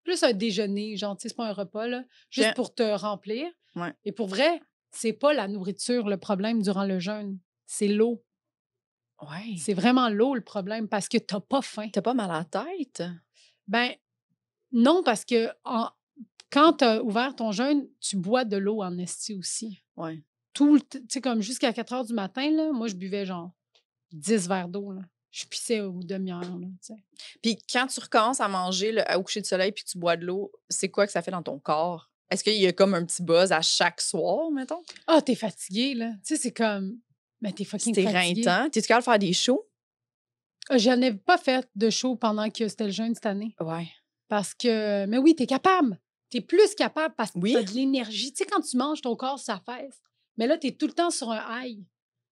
plus un déjeuner, genre, tu sais, c'est pas un repas, là, juste pour te remplir. Ouais. Et pour vrai, c'est pas la nourriture le problème durant le jeûne, c'est l'eau. Ouais. C'est vraiment l'eau le problème parce que t'as pas faim. T'as pas mal à la tête? Ben non, parce que quand t'as ouvert ton jeûne, tu bois de l'eau en esti aussi. Ouais. Tu sais, comme jusqu'à 4 h du matin, là, moi, je buvais genre 10 verres d'eau, là. Je pissais aux demi-heures, là, tu sais. Puis quand tu recommences à manger au coucher du soleil puis que tu bois de l'eau, c'est quoi que ça fait dans ton corps? Est-ce qu'il y a comme un petit buzz à chaque soir, mettons? Ah, t'es fatigué, là. Tu sais, c'est comme... Mais t'es fucking fatigué. C'était rintant. T'es-tu capable de faire des shows? Je n'ai pas fait de show pendant que c'était le jeûne cette année. Ouais. Parce que... Mais oui, t'es capable. T'es plus capable parce que Oui. t'as de l'énergie. Tu sais, quand tu manges, ton corps s'affaisse. Mais là, t'es tout le temps sur un high.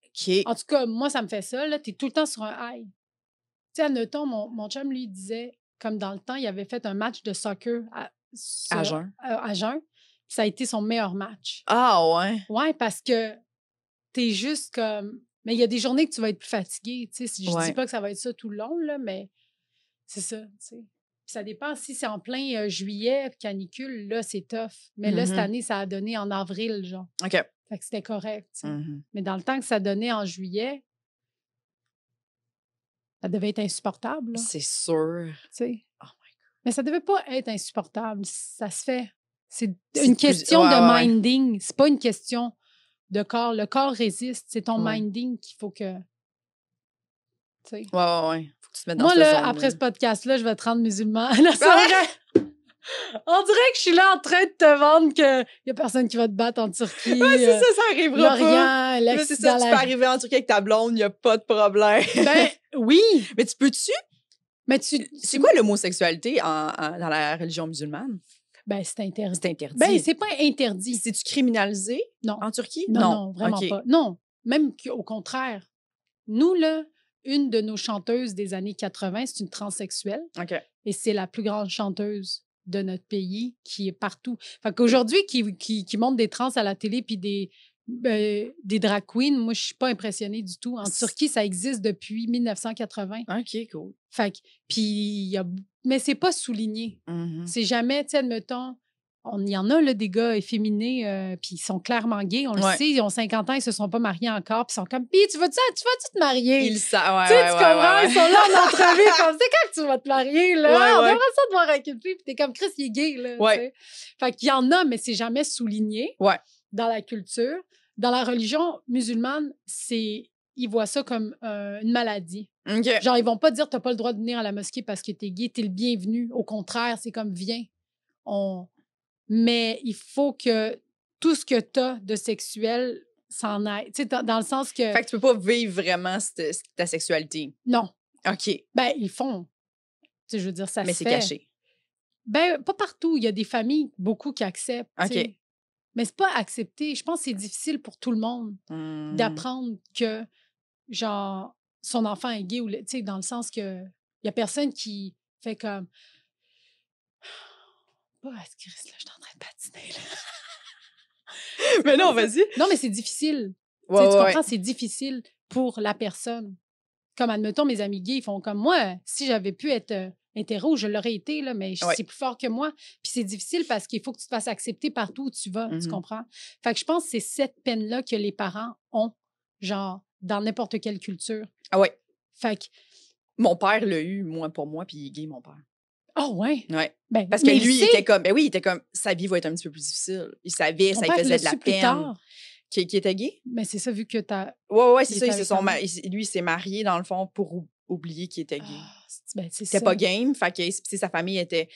OK. En tout cas, moi, ça me fait ça, là. T'es tout le temps sur un high. Tu sais, admettons, mon chum, lui, disait, comme dans le temps, il avait fait un match de soccer à jeun. Ça a été son meilleur match. Ah ouais? Ouais, parce que t'es juste comme... Mais il y a des journées que tu vas être plus fatigué, tu sais. Je dis pas que ça va être ça tout le long, là, mais c'est ça, tu sais. Ça dépend si c'est en plein juillet, canicule, là, c'est tough. Mais là, cette année, ça a donné en avril, genre. OK. Fait que c'était correct, tu sais. Mais dans le temps que ça donnait en juillet, ça devait être insupportable, là. C'est sûr. Tu sais. Oh my God. Mais ça devait pas être insupportable. Ça se fait. C'est une question de minding. C'est pas une question de corps. Le corps résiste. C'est ton minding qu'il faut que... Tu sais. Ouais. Faut que tu te mettes dans moi, cette là, zone, après ce podcast-là, je vais te rendre musulman. Là, c'est vrai. On dirait que je suis là en train de te vendre qu'il n'y a personne qui va te battre en Turquie. Ouais, c'est ça arrivera pas. L'Orient, c'est ça, tu peux arriver en Turquie avec ta blonde, il n'y a pas de problème. Ben, oui. Mais tu peux-tu? Mais c'est quoi l'homosexualité dans la religion musulmane? Ben, c'est interdit. C'est interdit. Ben, c'est pas interdit. C'est-tu criminalisé? Non. En Turquie? Non, vraiment pas. Non, même au contraire. Nous, là, une de nos chanteuses des années 80, c'est une transsexuelle. OK. Et c'est la plus grande chanteuse de notre pays qui est partout. Fait qu'aujourd'hui, qui montre des trans à la télé puis des drag queens, moi, je suis pas impressionnée du tout. En Turquie, ça existe depuis 1980. OK, cool. Fait que, puis mais c'est pas souligné. C'est jamais, tu sais, admettons, il y en a, là, des gars efféminés, puis ils sont clairement gays, on le sait, ils ont 50 ans, ils se sont pas mariés encore, puis ils sont comme, puis tu vas-tu te marier? Ils savent, tu comprends? Ils sont là en entrevue, comme, c'est quand que tu vas te marier, là? On aimerait ça te voir avec une fille, puis t'es comme, Chris, il est gay, là. Ouais. Fait qu'il y en a, mais c'est jamais souligné dans la culture. Dans la religion musulmane, ils voient ça comme une maladie. Okay. Genre, ils vont pas dire, t'as pas le droit de venir à la mosquée parce que t'es gay, t'es le bienvenu. Au contraire, c'est comme, viens. Mais il faut que tout ce que t'as de sexuel s'en aille. Tu sais, dans le sens que... Fait que tu peux pas vivre vraiment ta sexualité. Non. OK. Ben, ils font. Tu sais, je veux dire, ça se fait. Mais c'est caché. Ben, pas partout. Il y a des familles, beaucoup qui acceptent. OK. Mais c'est pas accepté. Je pense que c'est difficile pour tout le monde d'apprendre que, genre, son enfant est gay, ou tu sais, dans le sens que il y a personne qui fait comme... Oh, Christ, là, je suis en train de patiner, là. Mais non, vas-y. Non, mais c'est difficile. Tu comprends? C'est difficile pour la personne. Comme, admettons, mes amis gays, ils font comme moi. Si j'avais pu être hétéro, je l'aurais été, là, mais c'est plus fort que moi. Puis c'est difficile parce qu'il faut que tu te fasses accepter partout où tu vas, tu comprends? Fait que je pense que c'est cette peine-là que les parents ont, genre, dans n'importe quelle culture. Ah ouais. Fait que... Mon père l'a eu, pour moi, puis il est gay, mon père. Ah ouais? Ouais. Ben, parce que lui, il était comme... Ben oui, il était comme... Sa vie va être un petit peu plus difficile. Il savait, ça lui faisait de la peine. Qui était gay? Mais c'est ça, vu que t'as... Ouais, c'est ça. Lui, il s'est marié, dans le fond, pour oublier qu'il était gay. C'était pas game. Fait que sa famille était...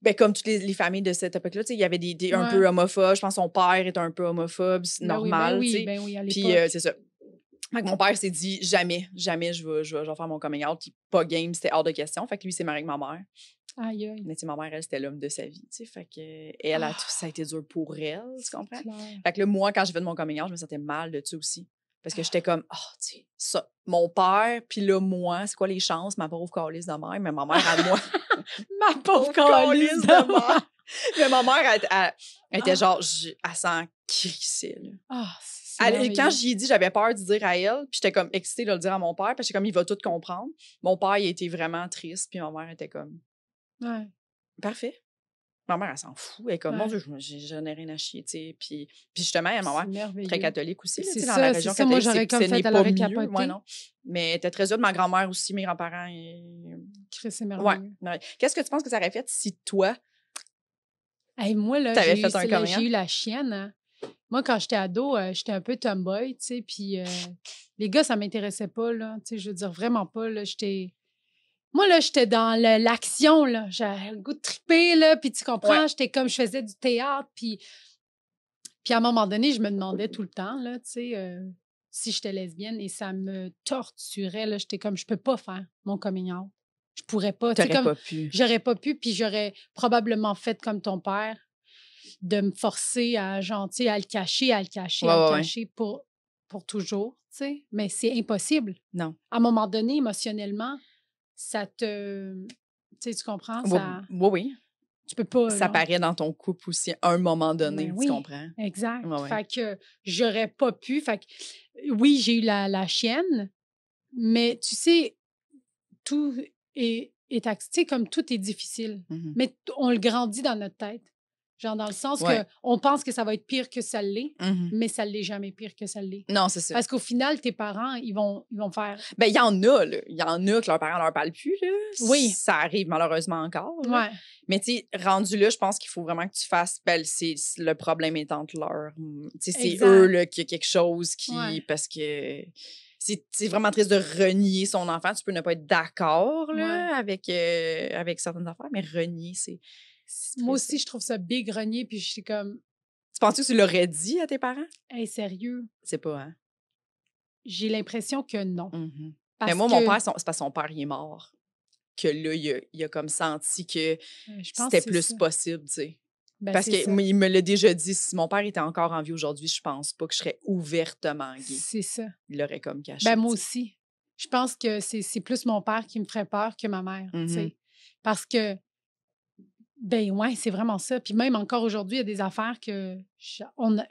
Ben, comme toutes les familles de cette époque-là, il y avait un peu homophobes. Je pense que son père était un peu homophobe. C'est normal, Ben oui, à l'époque. Puis c'est ça. Fait que mon père s'est dit, jamais je vais faire mon coming out. Puis pas game, c'était hors de question. Fait que lui, il s'est marié avec ma mère. Aïe, aïe. Mais tu sais, ma mère, elle, c'était l'homme de sa vie, tu sais. Fait que elle a tout ça a été dur pour elle, tu comprends? Clair. Fait que là, moi, quand j'ai fait mon coming out, je me sentais mal de ça aussi. Parce que j'étais comme, tu sais, ça, mon père, puis là, moi, c'est quoi les chances? Ma pauvre calice de mère, mais ma mère à moi. Ma pauvre calice de mère. Mais ma mère, elle était genre, elle s'en crissait, là. Quand j'y ai dit, j'avais peur de dire à elle, puis j'étais comme excitée de le dire à mon père, parce que j'étais comme, il va tout comprendre. Mon père, il était vraiment triste, puis ma mère était comme, ouais. Parfait. Ma mère, elle s'en fout. Elle est comme, mon Dieu, je n'ai rien à chier, tu sais. Puis justement, ma mère, très catholique aussi, là, c'est dans ça, la région ça. catholique. Moi, j'aurais comme fait, elle aurait capoté. Ouais, non. Mais elle était très dure. Ma grand-mère aussi, mes grands-parents. C'est merveilleux. Ouais. Qu'est-ce que tu penses que ça aurait fait si toi, hey, moi, là, j'ai eu la chienne, hein. Moi, quand j'étais ado, j'étais un peu tomboy, tu sais, puis les gars, ça m'intéressait pas, là, tu sais, je veux dire, vraiment pas, là, Moi, là, j'étais dans l'action, là, j'avais le goût de triper, là, puis tu comprends, j'étais comme, je faisais du théâtre, puis à un moment donné, je me demandais tout le temps, là, tu sais, si j'étais lesbienne, et ça me torturait, là, j'étais comme, je peux pas faire mon coming out. Je pourrais pas. T'aurais pas pu. J'aurais pas pu, puis j'aurais probablement fait comme ton père, de me forcer à le cacher pour toujours, tu sais. Mais c'est impossible. Non. À un moment donné, émotionnellement, ça te... Tu sais, tu comprends? Ça... Oui. Tu peux pas... Ça paraît dans ton couple aussi, à un moment donné, tu comprends? Exact. Ouais. Fait que j'aurais pas pu. Fait que, oui, j'ai eu la chienne, mais tu sais, tout est tu sais, comme tout est difficile. Mm-hmm. Mais on le grandit dans notre tête. Genre dans le sens qu'on pense que ça va être pire que ça l'est, mais ça l'est jamais pire que ça l'est. Non, c'est ça. Parce qu'au final, tes parents, ils vont faire... Ben, il y en a, là. Il y en a que leurs parents leur parlent plus, là. Oui. Ça arrive malheureusement encore. Là. Ouais. Mais, tu sais, rendu là, je pense qu'il faut vraiment que tu fasses... Ben, le problème est entre leurs... Tu sais, c'est eux, là, qu'il y a quelque chose qui... Ouais. Parce que... C'est vraiment triste de renier son enfant. Tu peux ne pas être d'accord, là, avec certaines affaires, mais renier, c'est... Moi aussi, je trouve ça big renier, puis je suis comme... Tu penses que tu l'aurais dit à tes parents? Hey, sérieux? C'est pas, hein? J'ai l'impression que non. Mm-hmm. Mais moi, mon père, c'est parce que son père, il est mort. Que là, il a comme senti que c'était plus possible, tu sais. Ben, parce qu'il me l'a déjà dit, si mon père était encore en vie aujourd'hui, je pense pas que je serais ouvertement gay. C'est ça. Il l'aurait comme caché. Ben, moi aussi. Je pense que c'est plus mon père qui me ferait peur que ma mère, tu sais. Parce que ben ouais, c'est vraiment ça. Puis même encore aujourd'hui, il y a des affaires que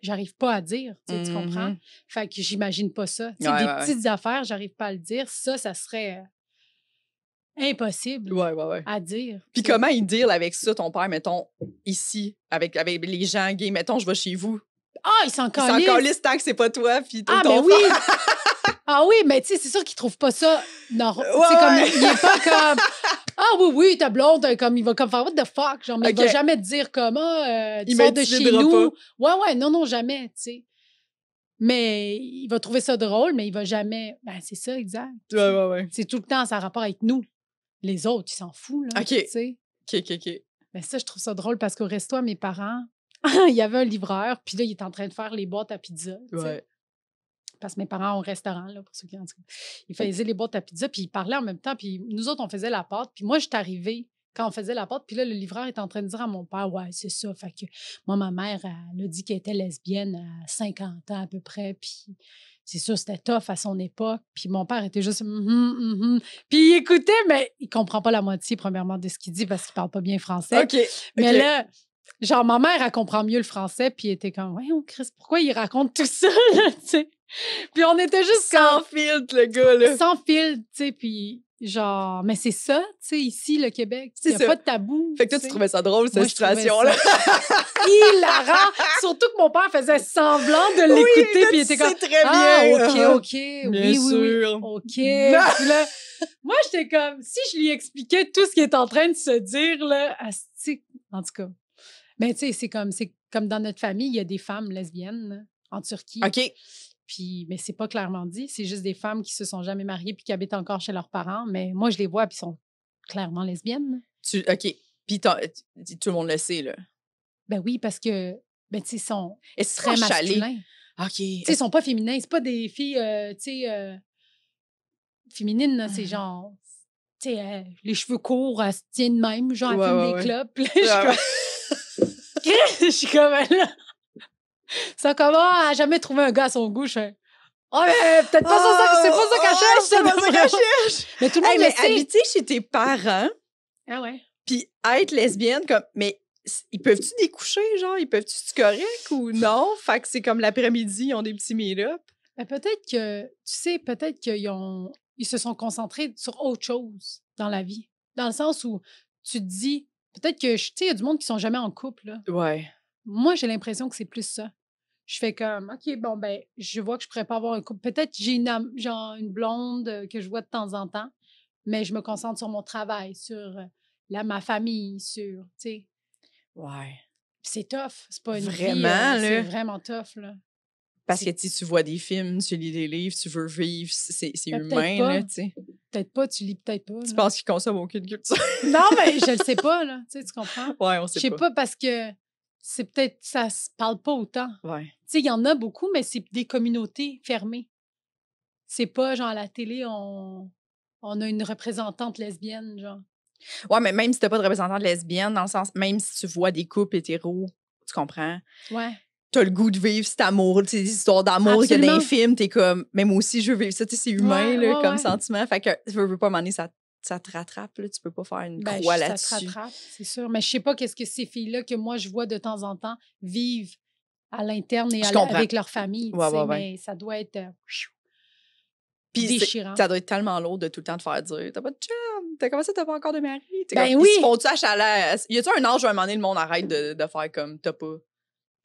j'arrive pas à dire, tu comprends? Fait que j'imagine pas ça. Des petites affaires, j'arrive pas à le dire. Ça serait impossible à dire. Puis comment il deal avec ça, ton père, mettons, ici, avec les gens gays, mettons, je vais chez vous. Ah, il s'en calisse. Il s'en calisse tant que c'est pas toi, puis ton frère. Oui! Ah oui, mais tu sais, c'est sûr qu'il trouve pas ça... Non, comme il est pas comme... Ah oui, ta blonde, comme il va comme faire what the fuck, genre, mais il va jamais te dire comme tu sors de chez nous. Pas. Ouais, non, jamais, tu sais. Mais il va trouver ça drôle, mais il va jamais. Ben, c'est ça, exact. Ouais. C'est tout le temps, ça a rapport avec nous. Les autres, ils s'en foutent, là. OK. Tu sais. OK. Mais ça, je trouve ça drôle parce qu'au resto, mes parents, il y avait un livreur, puis là, il est en train de faire les boîtes à pizza. Ouais. Parce que mes parents ont un restaurant, là, pour ceux qui en tout cas. Ils faisaient les boîtes à pizza, puis ils parlaient en même temps, puis nous autres, on faisait la pâte. Puis moi, je suis arrivée quand on faisait la pâte, puis là, le livreur est en train de dire à mon père, ouais, c'est ça. Fait que moi, ma mère, elle a dit qu'elle était lesbienne à 50 ans à peu près, puis c'est sûr, c'était tough à son époque. Puis mon père était juste, Puis il écoutait, mais il comprend pas la moitié, premièrement, de ce qu'il dit parce qu'il parle pas bien français. OK. Mais là... Genre, ma mère, elle comprend mieux le français, puis elle était comme, voyons, Chris, pourquoi il raconte tout ça, là, tu sais? Puis on était juste sans filtre, le gars, là. Sans filtre, tu sais, puis genre, mais c'est ça, tu sais, ici, le Québec, il n'y a pas de tabou. Fait que toi, tu trouvais ça drôle, cette situation-là. Hilarant! Surtout que mon père faisait semblant de l'écouter, puis il était comme, c'est très bien. OK, bien sûr. Oui, OK. Puis là, moi, j'étais comme, si je lui expliquais tout ce qui est en train de se dire, là, en tout cas. Mais tu sais, c'est comme dans notre famille, il y a des femmes lesbiennes là, en Turquie. OK. Puis, mais c'est pas clairement dit. C'est juste des femmes qui se sont jamais mariées puis qui habitent encore chez leurs parents. Mais moi, je les vois puis ils sont clairement lesbiennes. OK. Puis tout le monde le sait, là. Ben oui, parce que, ben tu sais, ils sont très masculins. OK. Tu sais, ils sont pas féminins. C'est pas des filles, féminines, là. C'est genre, tu sais, les cheveux courts, elles se tiennent de même, genre, elles fument des clopes. Puis là, je suis comme, là. Ça comment à jamais trouver un gars à son goût. Je fais, oh, mais peut-être pas ça, c'est pas ça qu'elle cherche. C'est pas ça qu'elle cherche. Mais tout le monde le sait. Habiter chez tes parents, Ah ouais. puis être lesbienne, comme, mais ils peuvent-tu découcher, genre? Ils peuvent-tu être corrects ou non? Fait que c'est comme l'après-midi, ils ont des petits meet-up. Ben, peut-être que, tu sais, peut-être ils se sont concentrés sur autre chose dans la vie. Dans le sens où tu te dis, peut-être que, tu sais, il y a du monde qui sont jamais en couple, là. Ouais. Moi, j'ai l'impression que c'est plus ça. Je fais comme, OK, bon, ben, je vois que je pourrais pas avoir un couple. Peut-être que j'ai une blonde que je vois de temps en temps, mais je me concentre sur mon travail, sur ma famille, sur, tu sais. Ouais. C'est tough. C'est pas une Vraiment, vie, là. c'est vraiment tough, là. Parce que tu vois des films, tu lis des livres, tu veux vivre, c'est Ben, humain, peut-être là, pas. tu sais. Peut-être pas, tu lis peut-être pas. Tu là. penses qu'ils consomment aucune culture? Non, mais je le sais pas, là. Tu sais, tu comprends? Ouais, on Je sait sais pas. pas parce que c'est peut-être, ça se parle pas autant. Ouais. Tu sais, il y en a beaucoup, mais c'est des communautés fermées. C'est pas genre à la télé, on a une représentante lesbienne, genre. Ouais, mais même si t'as pas de représentante lesbienne, dans le sens, même si tu vois des couples hétéros, tu comprends? Ouais. T'as le goût de vivre cet amour, tu sais, des histoires d'amour qu'il y a dans Absolument. les films, t'es comme, même aussi, je veux vivre ça, tu sais, c'est humain, Ouais, là, ouais, comme ouais. sentiment. Fait que, tu veux pas, à un moment donné, ça te rattrape, là, tu peux pas faire une croix Ça te là-dessus. rattrape, c'est sûr. Mais je sais pas qu'est-ce que ces filles-là que moi, je vois de temps en temps vivent à l'interne et Je comprends. avec leur famille, tu Ouais, sais, ouais, ouais. mais ça doit être Puis déchirant. ça doit être tellement lourd de tout le temps te faire dire, t'as pas de chum, comment ça, t'as pas encore de mari? T'es Ben comme, oui! Ils se font-tu à chalet? Y a-tu un âge où à un moment donné, le monde arrête de faire comme, t'as pas?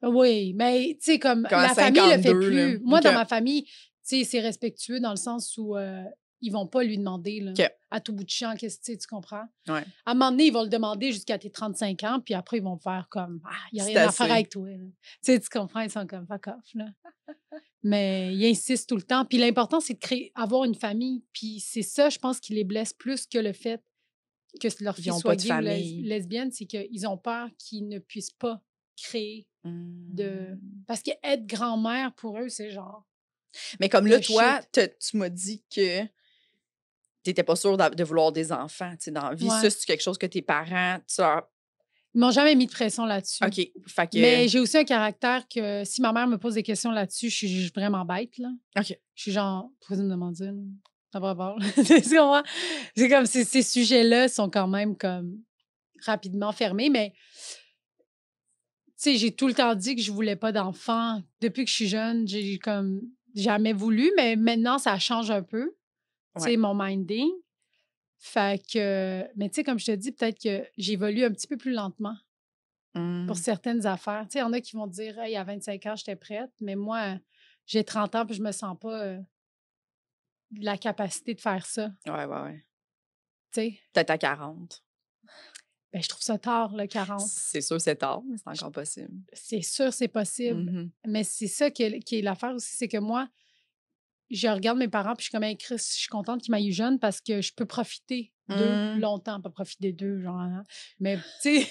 Oui, mais tu sais, comme Comme à la famille le fait 52, là. plus. Moi, OK. dans ma famille, tu sais, c'est respectueux dans le sens où ils vont pas lui demander là, OK. à tout bout de champ, qu'est-ce que tu comprends? Ouais. À un moment donné, ils vont le demander jusqu'à tes 35 ans, puis après, ils vont faire comme, il n'y a C'est rien à assez. faire avec toi. Là. Tu sais, tu comprends? Ils sont comme, fuck off. Là. Mais ils insistent tout le temps. Puis l'important, c'est de avoir une famille. Puis c'est ça, je pense, qui les blesse plus que le fait que leur Ils fille ont soit pas de gay ou famille. lesbienne, c'est qu'ils ont peur qu'ils ne puissent pas créer de... Parce qu'être grand-mère, pour eux, c'est genre... Mais comme là, The toi, tu m'as dit que t'étais pas sûre de vouloir des enfants, tu sais, dans la vie. Ouais. Ça, c'est quelque chose que tes parents, tu leur... Ils m'ont jamais mis de pression là-dessus. OK, fait que... Mais j'ai aussi un caractère que si ma mère me pose des questions là-dessus, je suis vraiment bête, là. OK. Je suis genre, pourquoi tu me demandes ça? Là? Ça va pas. C'est comme ces sujets-là sont quand même comme rapidement fermés, mais tu sais, j'ai tout le temps dit que je voulais pas d'enfants. Depuis que je suis jeune, j'ai comme jamais voulu, mais maintenant, ça change un peu, tu sais, mon minding. Fait que, mais tu sais, comme je te dis, peut-être que j'évolue un petit peu plus lentement pour certaines affaires. Tu sais, il y en a qui vont dire, hey, à 25 ans, j'étais prête, mais moi, j'ai 30 ans puis je me sens pas la capacité de faire ça. Ouais. Tu sais, Peut-être à 40. ben, je trouve ça tard, le 40. C'est sûr, c'est tard, mais c'est encore possible. C'est sûr, c'est possible. Mais c'est ça qui est l'affaire aussi, c'est que moi, je regarde mes parents puis je suis comme, hey, Chris, je suis contente qu'ils m'aient eu jeune parce que je peux profiter d'eux longtemps. Pas profiter d'eux, genre, hein, mais tu sais...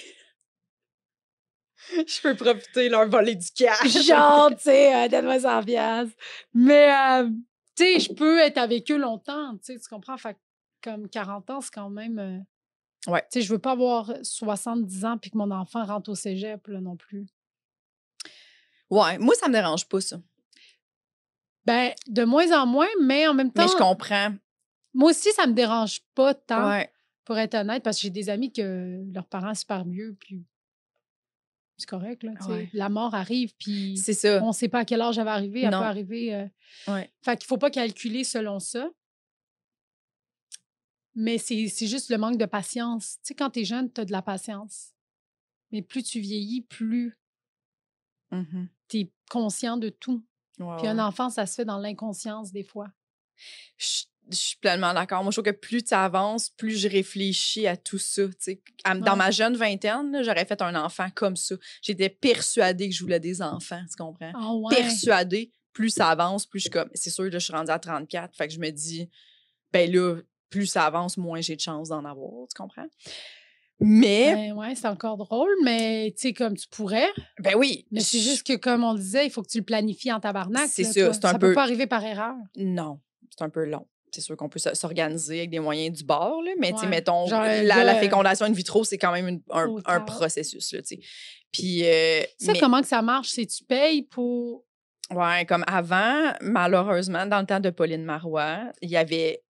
Je peux profiter, leur voler du cash. Genre, tu sais, donne-moi 100 piastres. Mais, tu sais, je peux être avec eux longtemps, tu sais, tu comprends? Fait que comme 40 ans, c'est quand même... Ouais. Tu sais, je veux pas avoir 70 ans puis que mon enfant rentre au cégep, là, non plus. Ouais, moi, ça me dérange pas, ça. Ben, de moins en moins, mais en même temps... Mais je comprends. Moi aussi, ça me dérange pas tant, Ouais. pour être honnête, parce que j'ai des amis que leurs parents sont super mieux, puis c'est correct, là, tu sais. Ouais. La mort arrive, puis C'est ça. on sait pas à quel âge elle va arriver. Elle Non. peut arriver... Ouais. Fait qu'il faut pas calculer selon ça. Mais c'est juste le manque de patience. Tu sais, quand t'es jeune, t'as de la patience. Mais plus tu vieillis, plus t'es conscient de tout. Ouais, Puis un enfant, ça se fait dans l'inconscience des fois. Je suis pleinement d'accord. Moi, je trouve que plus tu avances, plus je réfléchis à tout ça. Dans ma jeune vingtaine, là, j'aurais fait un enfant comme ça. J'étais persuadée que je voulais des enfants, tu comprends? Ah ouais. Persuadée. Plus ça avance, plus je suis comme... C'est sûr, là, je suis rendue à 34. Fait que je me dis, ben là, plus ça avance, moins j'ai de chance d'en avoir, tu comprends? Mais... Ben ouais, c'est encore drôle, mais tu sais, comme tu pourrais. Ben oui. Mais c'est juste que, comme on le disait, il faut que tu le planifies en tabarnak. C'est là, ça, toi. c'est un Ça peu... peut pas arriver par erreur. Non, c'est un peu long. C'est sûr qu'on peut s'organiser avec des moyens du bord, là, mais tu sais, Ouais. mettons, Genre, la fécondation in vitro, c'est quand même un tard. processus, là, tu sais. Puis... Ça, comment que ça marche? C'est tu payes pour... Ouais, comme avant, malheureusement, dans le temps de Pauline Marois, il y avait...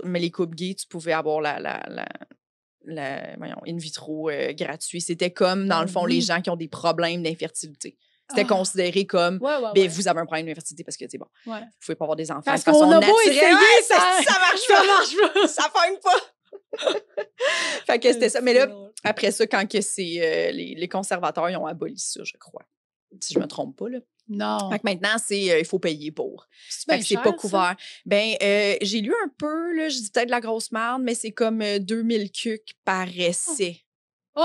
Mais les couples gays, tu pouvais avoir voyons, in vitro gratuit. C'était comme, dans le fond, les gens qui ont des problèmes d'infertilité. C'était considéré comme, vous avez un problème d'infertilité parce que, tu sais, bon, vous pouvez pas avoir des enfants parce de façon qu'on a beau naturelle. essayer, ça marche ça marche pas. Ça pogne pas. Fait que c'était ça. Mais là, après ça, quand que c'est les conservateurs, ils ont aboli ça, je crois. Si je me trompe pas, là. Non. Fait que maintenant, il faut payer pour. Fait que c'est pas couvert. Ben, j'ai lu un peu, là, je dis peut-être de la grosse merde, mais c'est comme 2000 cucs par essai.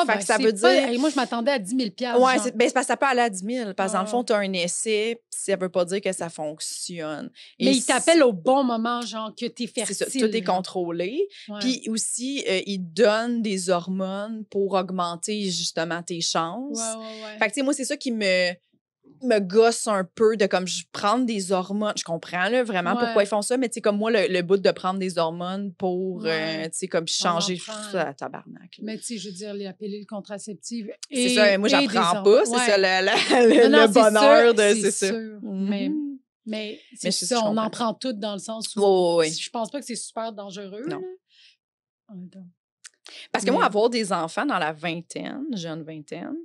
Fait que ça veut dire... moi, je m'attendais à 10 000 ouais, c'est parce que ça peut aller à 10 000. Parce que dans le fond, tu as un essai, ça veut pas dire que ça fonctionne. Mais ils t'appellent au bon moment, genre, que t'es fertile. C'est ça, tout est contrôlé. Puis aussi, ils donnent des hormones pour augmenter, justement, tes chances. Fait que, tu sais, moi, c'est ça qui me gosse un peu de comme je prendre des hormones. Je comprends là, vraiment pourquoi ils font ça, mais tu sais, comme moi, le bout de prendre des hormones pour, tu sais, comme changer tout ça à tabarnak. Là. Mais tu sais, je veux dire, la pilule contraceptive. C'est ça, moi, j'apprends pas. C'est ça, le bonheur de. C'est ça. Mais c'est ça, on en prend toutes dans le sens où je pense pas que c'est super dangereux. Non. Là. Parce que moi, avoir des enfants dans la jeune vingtaine,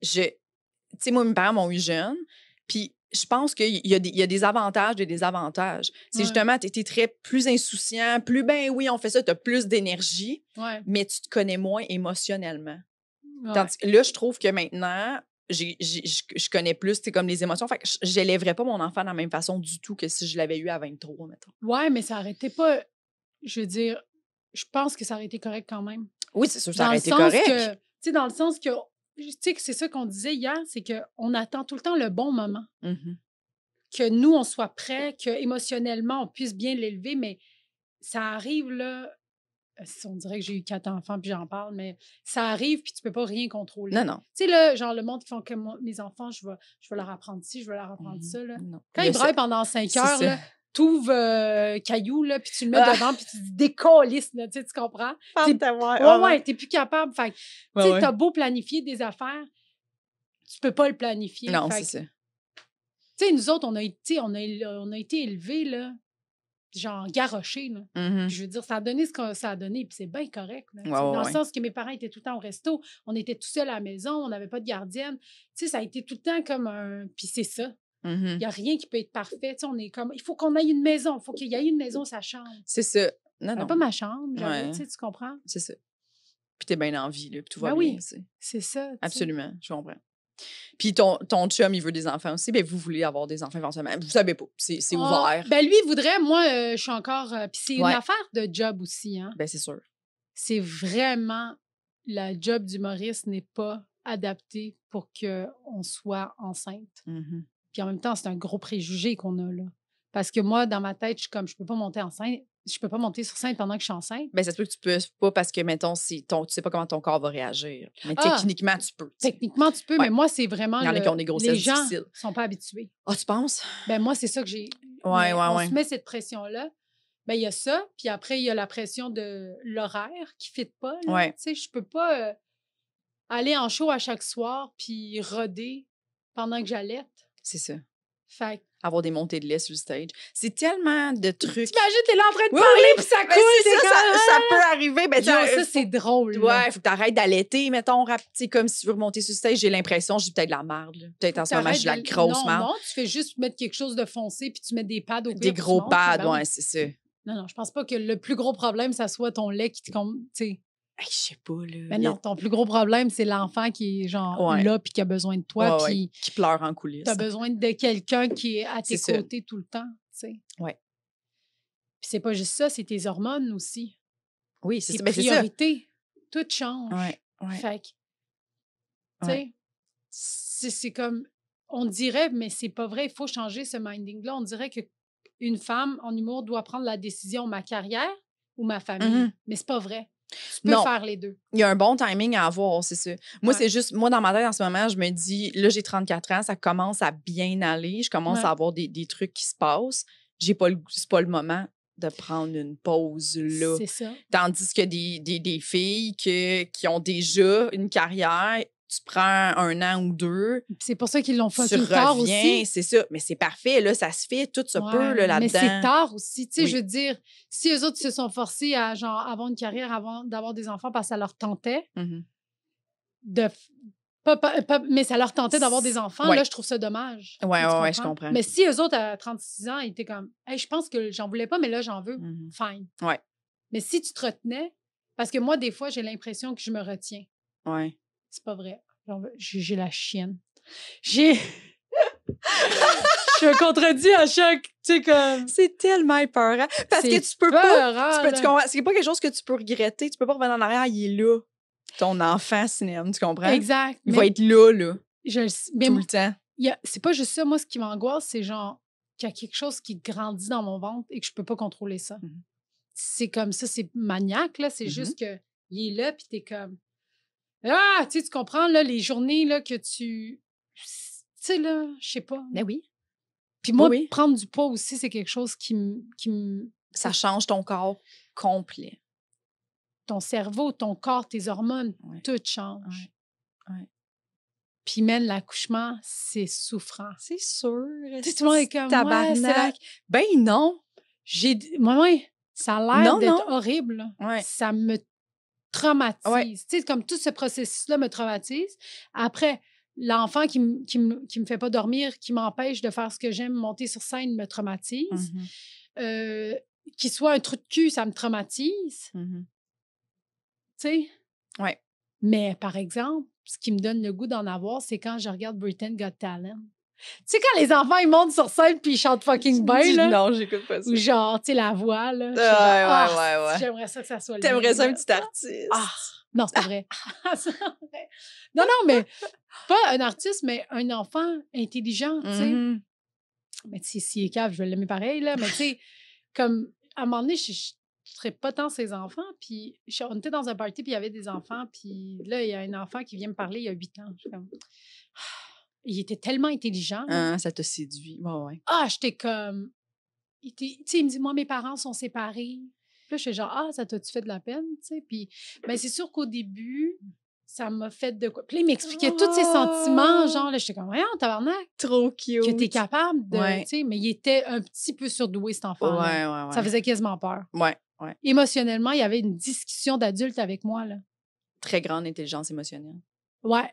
tu sais, moi, mes parents m'ont eu jeune, puis je pense qu'il y a des avantages et des désavantages. C'est justement, tu es très plus insouciant, plus, ben oui, on fait ça, tu as plus d'énergie, mais tu te connais moins émotionnellement. Tandis que là, je trouve que maintenant, je connais plus, c'est comme les émotions. Fait que je n'élèverais pas mon enfant de la même façon du tout que si je l'avais eu à 23, mettons. Ouais, mais ça n'arrêtait pas, je veux dire, je pense que ça aurait été correct quand même. Oui, c'est sûr, ça aurait été correct. Tu sais, dans le sens que tu sais que c'est ça qu'on disait hier, c'est qu'on attend tout le temps le bon moment. Que nous, on soit prêts, qu'émotionnellement, on puisse bien l'élever, mais ça arrive, là, on dirait que j'ai eu 4 enfants, puis j'en parle, mais ça arrive, puis tu peux pas rien contrôler. Non. Tu sais, là, genre, le monde qui font que mes enfants, je vais leur apprendre ci, je vais leur apprendre ça, là. Non. Quand ils braillent pendant 5 heures, là, t'ouvres Caillou, là, puis tu le mets devant, puis tu te décollisses, là, tu comprends? T'es plus capable. Fait tu sais, t'as beau planifier des affaires, tu peux pas le planifier. Non, c'est ça. Tu sais, nous autres, on a été élevés, là, genre garochés, là. Je veux dire, ça a donné ce que ça a donné, puis c'est bien correct, là, dans le sens que mes parents étaient tout le temps au resto, on était tout seuls à la maison, on n'avait pas de gardienne. Tu sais, ça a été tout le temps comme un... Puis c'est ça. Il n'y a rien qui peut être parfait. T'sais, on est comme, il faut qu'on aille une maison. Il faut qu'il y ait une maison, sa chambre. C'est ça. Non. Pas ma chambre, tu comprends? C'est ça. Puis t'es bien en vie, là, puis tout va bien. Oui, c'est ça. Absolument, je comprends. Puis ton chum, il veut des enfants aussi. Ben vous voulez avoir des enfants éventuellement. Vous savez pas, c'est ouvert. Ben lui, il voudrait. Moi, je suis encore... Puis c'est une affaire de job aussi, hein? Ben c'est sûr. C'est vraiment... La job d'humoriste n'est pas adaptée pour qu'on soit enceinte. Puis en même temps, c'est un gros préjugé qu'on a, là. Parce que moi, dans ma tête, je suis comme, je peux pas monter enceinte. Je peux pas monter sur scène pendant que je suis enceinte. Ben ça se peut que tu peux pas parce que, mettons, tu sais pas comment ton corps va réagir. Mais techniquement, tu peux. Techniquement, tu peux, mais moi, c'est vraiment... Il y en a qui ont des grossesses difficiles. Les gens sont pas habitués. Ah, tu penses? Ben moi, c'est ça que j'ai... On se met cette pression-là. Ben il y a ça, puis après, il y a la pression de l'horaire qui ne fit pas. Tu sais, je peux pas aller en show à chaque soir puis roder pendant que j'allaite. C'est ça. Fait avoir des montées de lait sur le stage. C'est tellement de trucs. T'imagines, t'es là en train de parler, puis ça coule. Ça peut arriver. Ben, ça, c'est drôle. Ouais, il faut que t'arrêtes d'allaiter, mettons, comme si tu veux remonter sur le stage. J'ai l'impression que j'ai peut-être de la merde. Peut-être en ce moment, j'ai de la grosse merde. Non, tu fais juste mettre quelque chose de foncé, puis tu mets des pads au pire. Des gros pads, ouais, c'est ça. Non, je pense pas que le plus gros problème, ça soit ton lait qui te... Je sais pas, là. Mais non, ton plus gros problème, c'est l'enfant qui est genre là puis qui a besoin de toi. Puis qui pleure en coulisses. T'as besoin de quelqu'un qui est à tes côtés tout le temps, tu sais. Ouais. Puis c'est pas juste ça, c'est tes hormones aussi. Oui, c'est ça. Tes priorités, tout change. Ouais. Fait que, tu sais, c'est comme, on dirait, mais c'est pas vrai, il faut changer ce minding-là. On dirait qu'une femme en humour doit prendre la décision, ma carrière ou ma famille. Mais c'est pas vrai. Tu peux faire les deux. Il y a un bon timing à avoir, c'est ça. Moi, c'est juste, moi, dans ma tête, en ce moment, je me dis, là, j'ai 34 ans, ça commence à bien aller, je commence à avoir des trucs qui se passent. C'est pas le moment de prendre une pause là. C'est ça. Tandis que des filles qui ont déjà une carrière, tu prends 1 an ou 2. C'est pour ça qu'ils l'ont fait tu tard reviens, aussi. c'est ça. Mais c'est parfait, là, ça se fait, tout se peut là, là-dedans. Mais c'est tard aussi. Tu sais, Oui. je veux dire, si eux autres se sont forcés à genre avoir une carrière avant d'avoir des enfants parce que ça leur tentait, mais ça leur tentait d'avoir des enfants, là, je trouve ça dommage. Ouais, je comprends. Mais si eux autres, à 36 ans, ils étaient comme, hey, je pense que j'en voulais pas, mais là, j'en veux, fine. Ouais. Mais si tu te retenais, parce que moi, des fois, j'ai l'impression que je me retiens. Ouais. C'est pas vrai. J'ai la chienne. Je me contredis à chaque. Tu sais, comme. C'est tellement épeurant. Parce que tu peux pas. Tu comprends? C'est pas quelque chose que tu peux regretter. Tu peux pas revenir en arrière, il est là. Ton enfant cinéma, tu comprends? Exact. Il va être là. Mais tout le temps. C'est pas juste ça. Moi, ce qui m'angoisse, c'est genre qu'il y a quelque chose qui grandit dans mon ventre et que je peux pas contrôler ça. C'est comme ça, c'est maniaque, là. C'est juste que il est là, puis t'es comme. Ah, tu sais, tu comprends, là, les journées, là, que tu. Tu sais, là, je sais pas. Ben oui. Puis moi, prendre du poids aussi, c'est quelque chose qui me. Ça change ton corps complet. Ton cerveau, ton corps, tes hormones, tout change. Ouais. Puis même l'accouchement, c'est souffrant. C'est sûr. Tu sais, tout le monde est comme, tabarnak. Ben non. Moi, ça a l'air d'être horrible. Ouais. Ça me traumatise. Tu sais, comme tout ce processus-là me traumatise. Après, l'enfant qui me fait pas dormir, qui m'empêche de faire ce que j'aime, monter sur scène, me traumatise. Qu'il soit un trou de cul, ça me traumatise. Tu sais? Ouais. Mais, par exemple, ce qui me donne le goût d'en avoir, c'est quand je regarde Britain Got Talent. Tu sais, quand les enfants, ils montent sur scène puis ils chantent fucking bien, là. Non, j'écoute pas ça. Ou genre, tu sais, la voix, là. Ouais. J'aimerais ça que ça soit là. T'aimerais ça un petit artiste. Non, c'est pas vrai. Non, mais pas un artiste, mais un enfant intelligent, tu sais. Mais tu sais, s'il est cave, je vais l'aimer pareil, là. Mais tu sais, comme, à un moment donné, je ne serais pas tant ses enfants. Puis, on était dans un party, puis il y avait des enfants. Puis là, il y a un enfant qui vient me parler il y a 8 ans. Je suis comme... Il était tellement intelligent. Ça t'a séduit. Ouais. J'étais comme... Tu sais, il me dit, moi, mes parents sont séparés. Puis là, je suis genre, ça t'a-tu fait de la peine, tu sais? Puis, ben, c'est sûr qu'au début, ça m'a fait de quoi. Puis là, il m'expliquait tous ses sentiments, genre, là, j'étais comme, voyons, tabarnak. Trop cute. Que t'es capable de, tu sais, mais il était un petit peu surdoué, cet enfant-là. Ouais. Ça faisait quasiment peur. Ouais. Émotionnellement, il y avait une discussion d'adulte avec moi, là. Très grande intelligence émotionnelle. Ouais.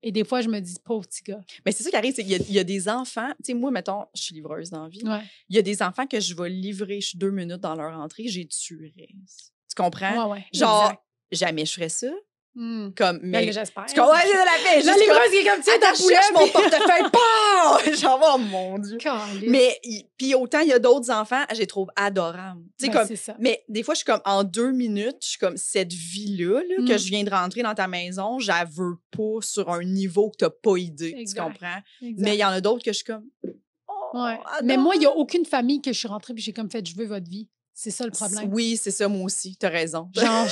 Et des fois, je me dis, pauvre petit gars. Mais c'est ça qui arrive, c'est qu'il y a des enfants, tu sais, moi, mettons, je suis livreuse dans la vie. Ouais. Il y a des enfants que je vais livrer 2 minutes dans leur entrée, j'ai tuerais. Tu comprends? Ouais. Genre, jamais je ferais ça. Comme, mais j'espère. Tu comprends? La livreuse qui est comme, tiens, ta poulet, mon portefeuille, pas! Genre, oh mon Dieu. Mais, puis autant, il y a d'autres enfants, je les trouve adorables. Tu sais, comme, c'est ça. mais des fois, je suis comme, en 2 minutes, je suis comme, cette vie-là, que je viens de rentrer dans ta maison, je la veux pas sur un niveau que t'as pas idée. Tu comprends? Mais il y en a d'autres que je suis comme, mais moi, il n'y a aucune famille que je suis rentrée puis j'ai comme fait, je veux votre vie. C'est ça le problème. Oui, c'est ça, moi aussi. T'as raison. Genre,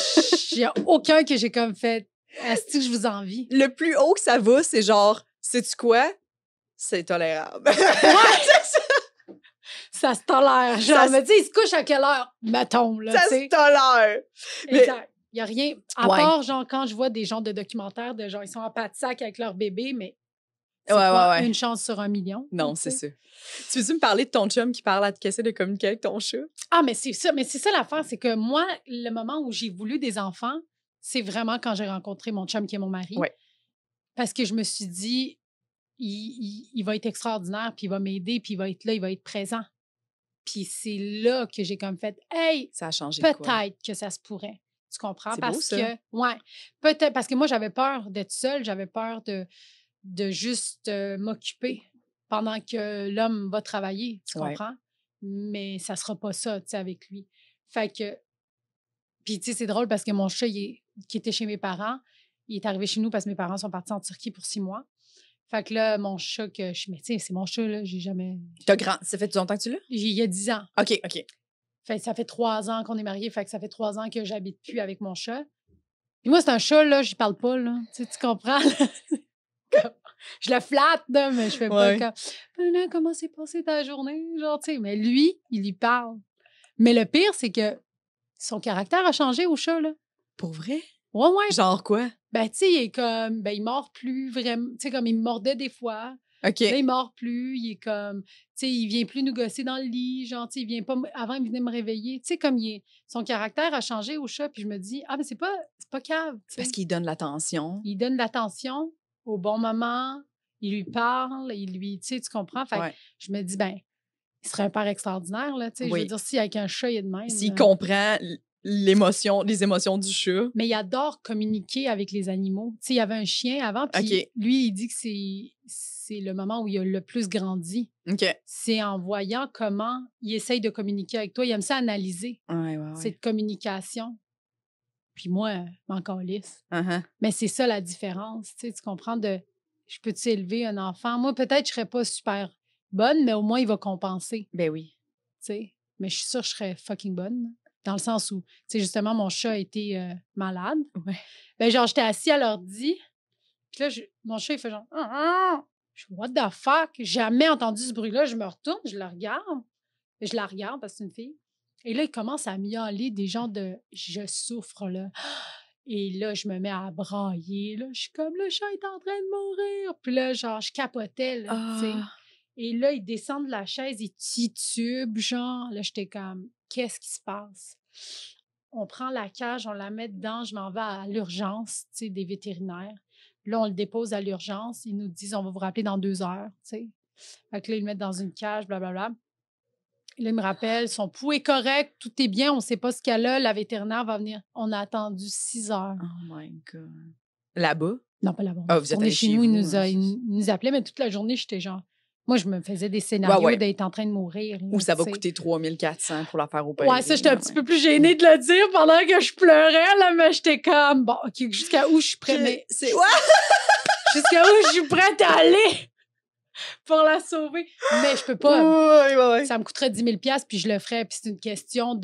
il n'y a aucun que j'ai comme fait, est-ce que je vous envie? Le plus haut que ça va, c'est genre, sais-tu quoi? C'est tolérable. Ça se tolère. Genre, mais tu sais, il se couche à quelle heure? Mettons, là, ça se tolère. Exact. Il n'y a rien. À part, genre, quand je vois des genres de documentaires de genre, ils sont en patte-sac avec leur bébé, mais c'est pas une chance sur 1 million. Non, c'est ça. Tu veux-tu me parler de ton chum qui parle à te essaie de communiquer avec ton chat? Mais c'est ça. Mais c'est ça l'affaire, c'est que moi, le moment où j'ai voulu des enfants, c'est vraiment quand j'ai rencontré mon chum qui est mon mari. Ouais. Parce que je me suis dit, il va être extraordinaire, puis il va m'aider, puis il va être là, il va être présent. Puis c'est là que j'ai comme fait, hey, ça a changé peut-être que ça se pourrait. Tu comprends? C'est parce beau, ça. que, peut-être, parce que moi, j'avais peur d'être seule, j'avais peur de juste m'occuper pendant que l'homme va travailler, tu comprends? Mais ça sera pas ça, tu sais, avec lui. Fait que, puis tu sais, c'est drôle parce que mon chat, qui était chez mes parents, il est arrivé chez nous parce que mes parents sont partis en Turquie pour 6 mois. Fait que là, mon chat, mais tu sais, c'est mon chat, là, j'ai jamais... Ça fait longtemps que tu l'as? Il y a 10 ans. OK. Fait que ça fait 3 ans qu'on est mariés, fait que ça fait 3 ans que j'habite plus avec mon chat. Puis moi, c'est un chat, là, j'y parle pas, là. Tu comprends? Je le flatte, là, mais je fais pas comme « Comment s'est passée ta journée? » Genre, tu sais, mais lui, il y parle. Mais le pire, c'est que son caractère a changé au chat, là. Pour vrai? Ouais. Genre quoi? Ben, tu sais, il est comme... Ben, il mord plus vraiment... Tu sais, comme il me mordait des fois. OK. Là, il mord plus. Il est comme... Tu sais, il vient plus nous gosser dans le lit. Genre, tu sais, il vient pas... Avant, il venait me réveiller. Tu sais, comme son caractère a changé au chat. Puis je me dis, mais c'est pas cave. Parce qu'il donne l'attention. Il donne l'attention au bon moment. Il lui parle. Il lui... Tu sais, tu comprends? Fait que je me dis, ben, il serait un père extraordinaire, là. Tu sais, je veux dire, si avec un chat, il est de même. S'il comprend les émotions du chat. Mais il adore communiquer avec les animaux. Tu sais, il y avait un chien avant, puis lui, il dit que c'est le moment où il a le plus grandi. OK. C'est en voyant comment il essaye de communiquer avec toi. Il aime ça analyser cette communication. Puis moi, m'en calisse. Mais c'est ça la différence. Tu sais, tu comprends je peux-tu élever un enfant? Moi, peut-être je serais pas super bonne, mais au moins, il va compenser. Ben oui. Tu sais, mais je suis sûre que je serais fucking bonne. Dans le sens où, tu sais, justement, mon chat a été malade. Ouais. Ben, genre, j'étais assis à l'ordi. Puis là, mon chat, il fait genre... Je dis, what the fuck? J'ai jamais entendu ce bruit-là. Je me retourne, je le regarde. Je la regarde parce que c'est une fille. Et là, il commence à miauler des genres de « je souffre », là. Et là, je me mets à brailler, là. Je suis comme « le chat est en train de mourir ». Puis là, genre, je capotais, là, tu sais. Et là, il descend de la chaise, il titube, genre. Là, j'étais comme « qu'est-ce qui se passe? » On prend la cage, on la met dedans, je m'en vais à l'urgence, tu sais, des vétérinaires. Là, on le dépose à l'urgence. Ils nous disent « on va vous rappeler dans 2 heures », tu sais. Fait que là, ils le mettent dans une cage, blablabla. Et là, il me rappelle, son pouls est correct, tout est bien, on ne sait pas ce qu'elle a, la vétérinaire va venir. On a attendu 6 heures. Oh my God. Là-bas? Non, pas là-bas. Ah, vous êtes allés chez nous, il nous appelait, mais toute la journée, j'étais genre... Moi, je me faisais des scénarios d'être en train de mourir. Là, ou ça va coûter 3400 pour la faire opérer. Ouais, ça, j'étais un petit peu plus gênée de le dire pendant que je pleurais, là, mais j'étais comme, bon, OK, jusqu'à où je suis prête? Jusqu'à où je suis prête à aller pour la sauver? Mais je peux pas. Ça me coûterait 10 000 $, puis je le ferais. Puis c'est une question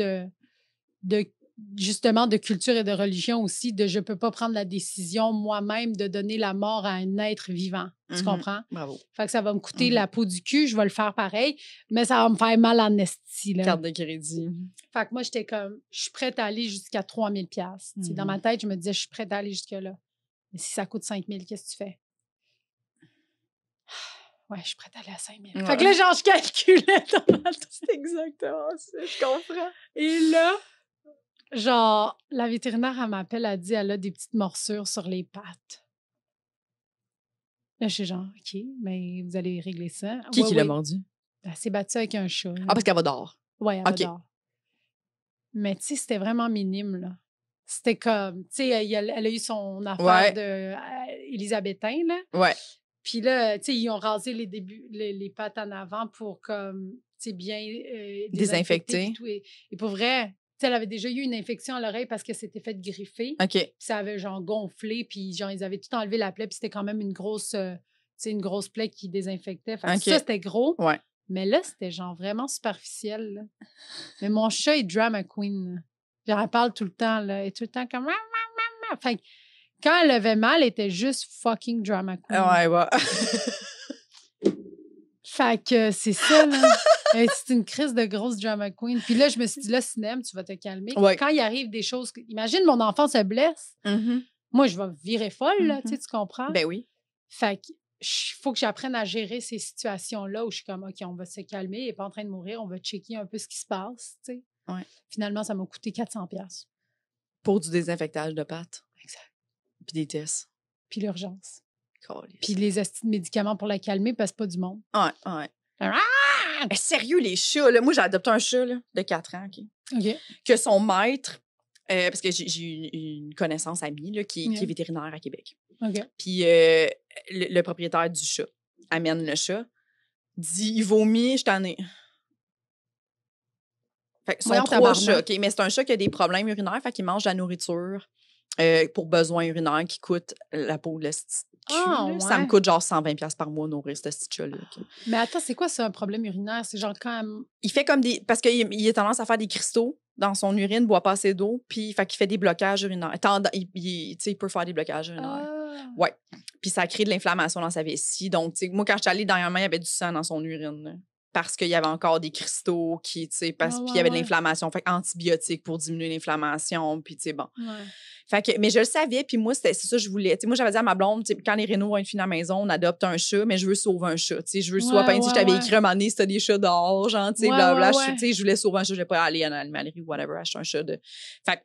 justement de culture et de religion aussi, je peux pas prendre la décision moi-même de donner la mort à un être vivant. Tu comprends? Bravo. Fait que ça va me coûter la peau du cul, je vais le faire pareil, mais ça va me faire mal en esti, là. Carte de crédit. Fait que moi, j'étais comme, je suis prête à aller jusqu'à 3 000 $. Dans ma tête, je me disais, je suis prête à aller jusque-là. Mais si ça coûte 5 000, qu'est-ce que tu fais? Ouais, je suis prête à aller à 5 000. Fait que là, genre, je calculais dans ma tête. C'est exactement ça, je comprends. Et là, genre, la vétérinaire, elle m'appelle, elle dit, elle a des petites morsures sur les pattes. Là, je suis genre, OK, mais vous allez régler ça. Qui l'a mordu? Elle s'est battue avec un chat. Ah, parce qu'elle va dehors. Oui, elle va dehors. Mais tu sais, c'était vraiment minime, là. C'était comme, tu sais, elle a eu son affaire élisabétain, là. Ouais. Puis là, tu sais, ils ont rasé les pattes en avant pour, comme, tu sais, bien désinfecter. Et pour vrai, tu sais, elle avait déjà eu une infection à l'oreille parce qu'elle s'était fait griffer. OK. Puis ça avait, genre, gonflé, puis genre, ils avaient tout enlevé la plaie, puis c'était quand même une grosse plaie qui désinfectait. Fait que ça, c'était gros. Ouais. Mais là, c'était genre vraiment superficiel, là. Mais mon chat est drama queen, là. Genre, elle parle tout le temps, là. Elle est tout le temps comme... Fait que quand elle avait mal, elle était juste fucking drama queen. Ouais. Fait que c'est ça, là. C'est une crise de grosse drama queen. Puis là, je me suis dit, là, cinéma, tu vas te calmer. Ouais. Quand il arrive des choses... Imagine, mon enfant se blesse. Moi, je vais virer folle, là, tu comprends? Ben oui. Fait que il faut que j'apprenne à gérer ces situations-là où je suis comme, OK, on va se calmer, il n'est pas en train de mourir, on va checker un peu ce qui se passe, tu sais. Ouais. Finalement, ça m'a coûté 400 $. Pour du désinfectage de pattes. Exact. Puis des tests. Puis l'urgence. Calisse. Puis les astuces de médicaments pour la calmer parce que c'est pas du monde. Ouais. Sérieux, les chats, là. Moi, j'ai adopté un chat, là, de 4 ans, OK. Que son maître, parce que j'ai une connaissance amie, là, qui est vétérinaire à Québec. OK. Puis le propriétaire du chat amène le chat, dit il vomit, je t'en ai. Fait que son 3 chats, OK, mais c'est un chat qui a des problèmes urinaires, fait qu'il mange de la nourriture pour besoins urinaires qui coûte la peau de là. ouais. Ça me coûte genre 120$ par mois nourrir ce petit chat-là. Mais attends, c'est quoi, c'est un problème urinaire? C'est genre quand même... Il fait comme des... Parce qu'il a tendance à faire des cristaux dans son urine, boit pas assez d'eau, puis fait qu'il fait des blocages urinaires. Il peut faire des blocages urinaires. Ouais. Puis ça crée de l'inflammation dans sa vessie. Donc, tu sais, moi, quand je suis allée dernièrement, il y avait du sang dans son urine, là, parce qu'il y avait encore des cristaux qui, tu sais, puis il y avait de l'inflammation. Fait antibiotiques pour diminuer l'inflammation, puis tu sais, bon. Ouais. Fait que, mais je le savais, puis moi, c'est ça que je voulais. Tu sais, moi, j'avais dit à ma blonde, quand les rénaux vont être finis à la maison, on adopte un chat, mais je veux sauver un chat. Tu sais, je veux soit je t'avais écrit un moment donné, si t'as des chats dehors, genre, tu sais, blablabla. Tu sais, je voulais sauver un chat, je voulais pas aller à l'animalerie ou whatever, acheter un chat de. Fait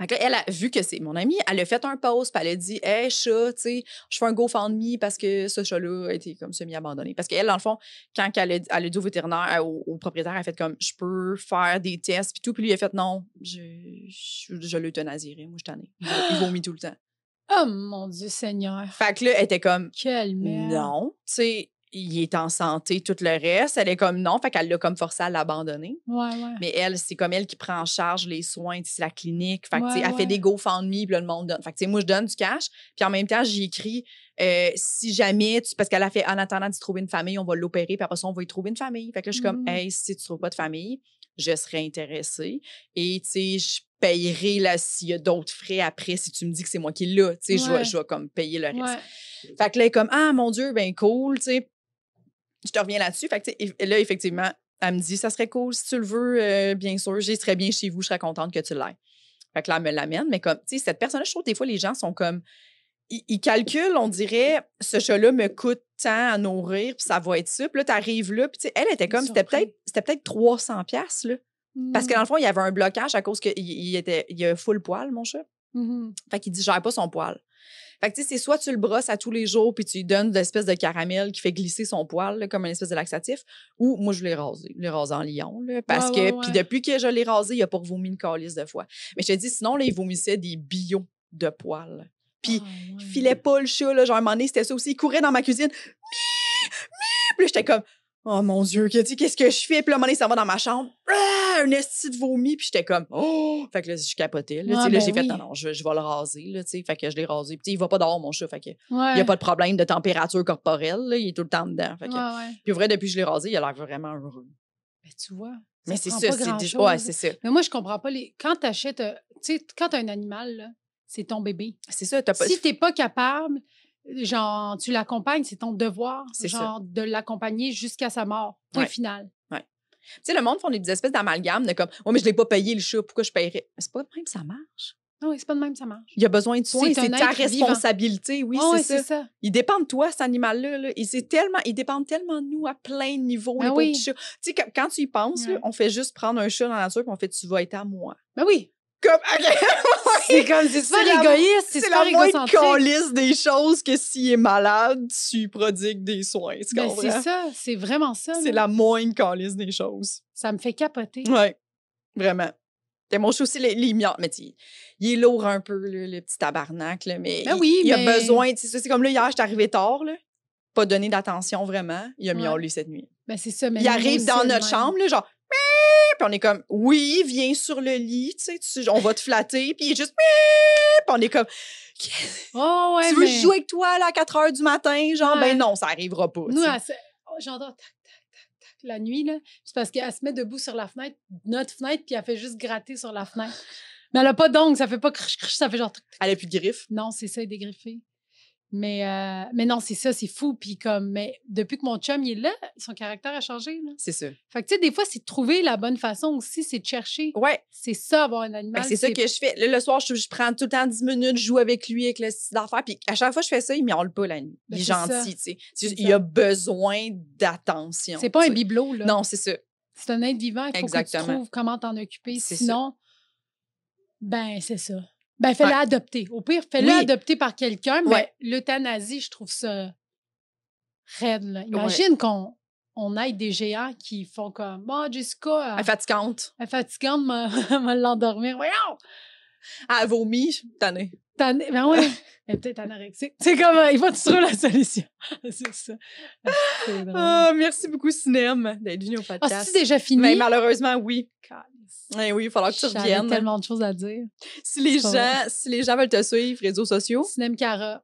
que elle a vu que c'est mon amie, elle a fait un post, puis elle a dit hey, chat, tu sais, je fais un GoFundMe parce que ce chat-là a été comme semi-abandonné. Parce qu'elle, dans le fond, quand elle a dit au vétérinaire, au propriétaire, elle a fait comme je peux faire des tests, puis tout, puis lui, il a fait non, je l'euthanasierai, moi, je t'en ai. Il vomit tout le temps. Oh mon Dieu Seigneur. Fait que là, elle était comme quelle merde. Non, tu sais. Il est en santé, tout le reste. Elle est comme non, fait qu'elle l'a comme forcé à l'abandonner. Ouais. Mais elle, c'est comme elle qui prend en charge les soins, c'est la clinique. Fait que, elle fait des GoFundMe, puis là, le monde donne. Fait que, moi, je donne du cash, puis en même temps, j'y écris si jamais, parce qu'elle a fait en attendant d'y trouver une famille, on va l'opérer, puis après ça, on va y trouver une famille. Fait que là, je suis comme, hey, si tu trouves pas de famille, je serais intéressée. Et, tu sais, je payerai là, s'il y a d'autres frais après, si tu me dis que c'est moi qui l'ai, tu sais, je vais comme payer le reste. Fait que là, elle est comme, ah, mon Dieu, ben cool, tu sais. Je te reviens là-dessus. Fait que, là, effectivement, elle me dit, ça serait cool si tu le veux, bien sûr, j'y serais bien chez vous, je serais contente que tu l'aies. Fait que là, elle me l'amène, mais comme, tu sais, cette personne-là, je trouve des fois, les gens sont comme, ils calculent, on dirait, ce chat-là me coûte tant à nourrir, puis ça va être ça. Puis là, t'arrives là, puis tu sais, elle était comme, c'était peut-être 300$, là. Parce que dans le fond, il y avait un blocage à cause qu'il il a full poil, mon chat. Fait qu'il digère pas son poil. Fait que, tu sais, c'est soit tu le brosses à tous les jours puis tu lui donnes de l'espèce de caramel qui fait glisser son poil, là, comme une espèce de laxatif, ou moi, je l'ai rasé. Je l'ai rasé en lion, là, parce que, puis depuis que je l'ai rasé, il a pas vomi une calice de fois. Mais je te dis, sinon, là, il vomissait des billots de poils. Puis, il filait pas le chat, là, genre, à un moment donné, c'était ça aussi. Il courait dans ma cuisine. Puis là, j'étais comme, oh mon Dieu, qu'est-ce que je fais? Puis là, à un moment donné, ça va dans ma chambre. Un esti de vomi. Puis j'étais comme, oh! Fait que là, je capotais. Là, j'ai fait, non, je vais le raser. Là, fait que je l'ai rasé. Puis il va pas dehors, mon chat. Fait que il n'y a pas de problème de température corporelle. Là, il est tout le temps dedans. Fait que, puis au vrai, depuis que je l'ai rasé, il a l'air vraiment heureux. Mais tu vois. Mais c'est ça, c'est déjà. Ouais, c'est ça. Mais moi, je comprends pas les. Quand tu achètes. Tu sais, quand tu as un animal, là, c'est ton bébé. C'est ça. Si tu n'es pas capable, genre, tu l'accompagnes, c'est ton devoir, genre, de l'accompagner jusqu'à sa mort. Point final. Ouais. Tu sais, le monde font des espèces d'amalgames de comme, oh, mais je l'ai pas payé le chat, pourquoi je paierais? Mais c'est pas de même, ça marche. Non, c'est pas de même, ça marche. Il a besoin de soins, c'est ta responsabilité. Oui, c'est ça. Il dépend de toi, cet animal-là. Là. Il dépend tellement de nous à plein de niveaux. Ben les petits chats. Tu sais, quand tu y penses, là, on fait juste prendre un chat dans la nature et on fait, tu vas être à moi. Ben oui. Comme, c'est super égoïste, c'est super égocentrique. C'est la moindre calisse des choses que s'il est malade, tu prodigues des soins. Ben c'est ça, c'est vraiment ça. C'est la moindre calisse des choses. Ça me fait capoter. Oui, vraiment. Et mon chat aussi, les miaules, mais il est lourd un peu, là, le petit tabarnak, là, mais il a besoin, c'est comme là, hier, j'étais arrivée tard, là, pas donné d'attention vraiment, il a miaulé cette nuit. Ben c'est ça. Mais il arrive dans notre chambre, là, genre, puis on est comme, oui, viens sur le lit, tu sais, on va te flatter, puis il est juste, puis on est comme, tu veux jouer avec toi là, à 4h du matin, genre, ben non, ça arrivera pas. Nous, j'entends la nuit, là, c'est parce qu'elle se met debout sur la fenêtre, notre fenêtre, puis elle fait juste gratter sur la fenêtre. Mais elle a pas d'ongles, ça fait pas crush, ça fait genre... Elle a plus de griffes? Non, c'est ça, dégriffé. Mais non, c'est ça, c'est fou. Puis comme, mais depuis que mon chum, il est là, son caractère a changé. Là. C'est ça. Fait que, tu sais, des fois, c'est de trouver la bonne façon aussi, c'est de chercher. Ouais. C'est ça, avoir un animal. Ben, c'est ça que je fais. Là, le soir, je prends tout le temps 10 minutes, je joue avec lui, avec le style d'affaires. Puis à chaque fois que je fais ça, il miaule pas la nuit. Ben, il est gentil, tu sais. Il a besoin d'attention. C'est pas un bibelot, là. Non, c'est ça. C'est un être vivant. Il faut que tu trouves comment t'en occuper. Sinon, ben, c'est ça. Ben, fais-le adopter. Au pire, fais-le adopter par quelqu'un, mais l'euthanasie, je trouve ça raide. Là. Imagine qu'on aide des géants qui font comme « Bon, Jessica... Elle est fatigante. Elle est fatigante, m'a l'endormir. Voyons! » Elle vomit, tannée. Ben oui, elle est peut-être anorexique. C'est comme, il faut que tu trouves la solution. C'est ça. C'est drôle. Merci beaucoup, Sinem, d'être venu au podcast. Ah, c'est déjà fini? Mais malheureusement, oui. Oui, il va falloir que tu reviennes. J'avais tellement de choses à dire. Si les gens veulent te suivre, réseaux sociaux. Sinem Cara.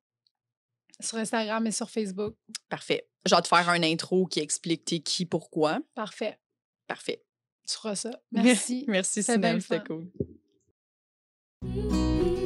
Sur Instagram et sur Facebook. Parfait. Je vais te faire un intro qui explique t'es qui, pourquoi. Parfait. Parfait. Tu feras ça. Merci. Merci, C'était bien Sinel, le c'était fun. cool.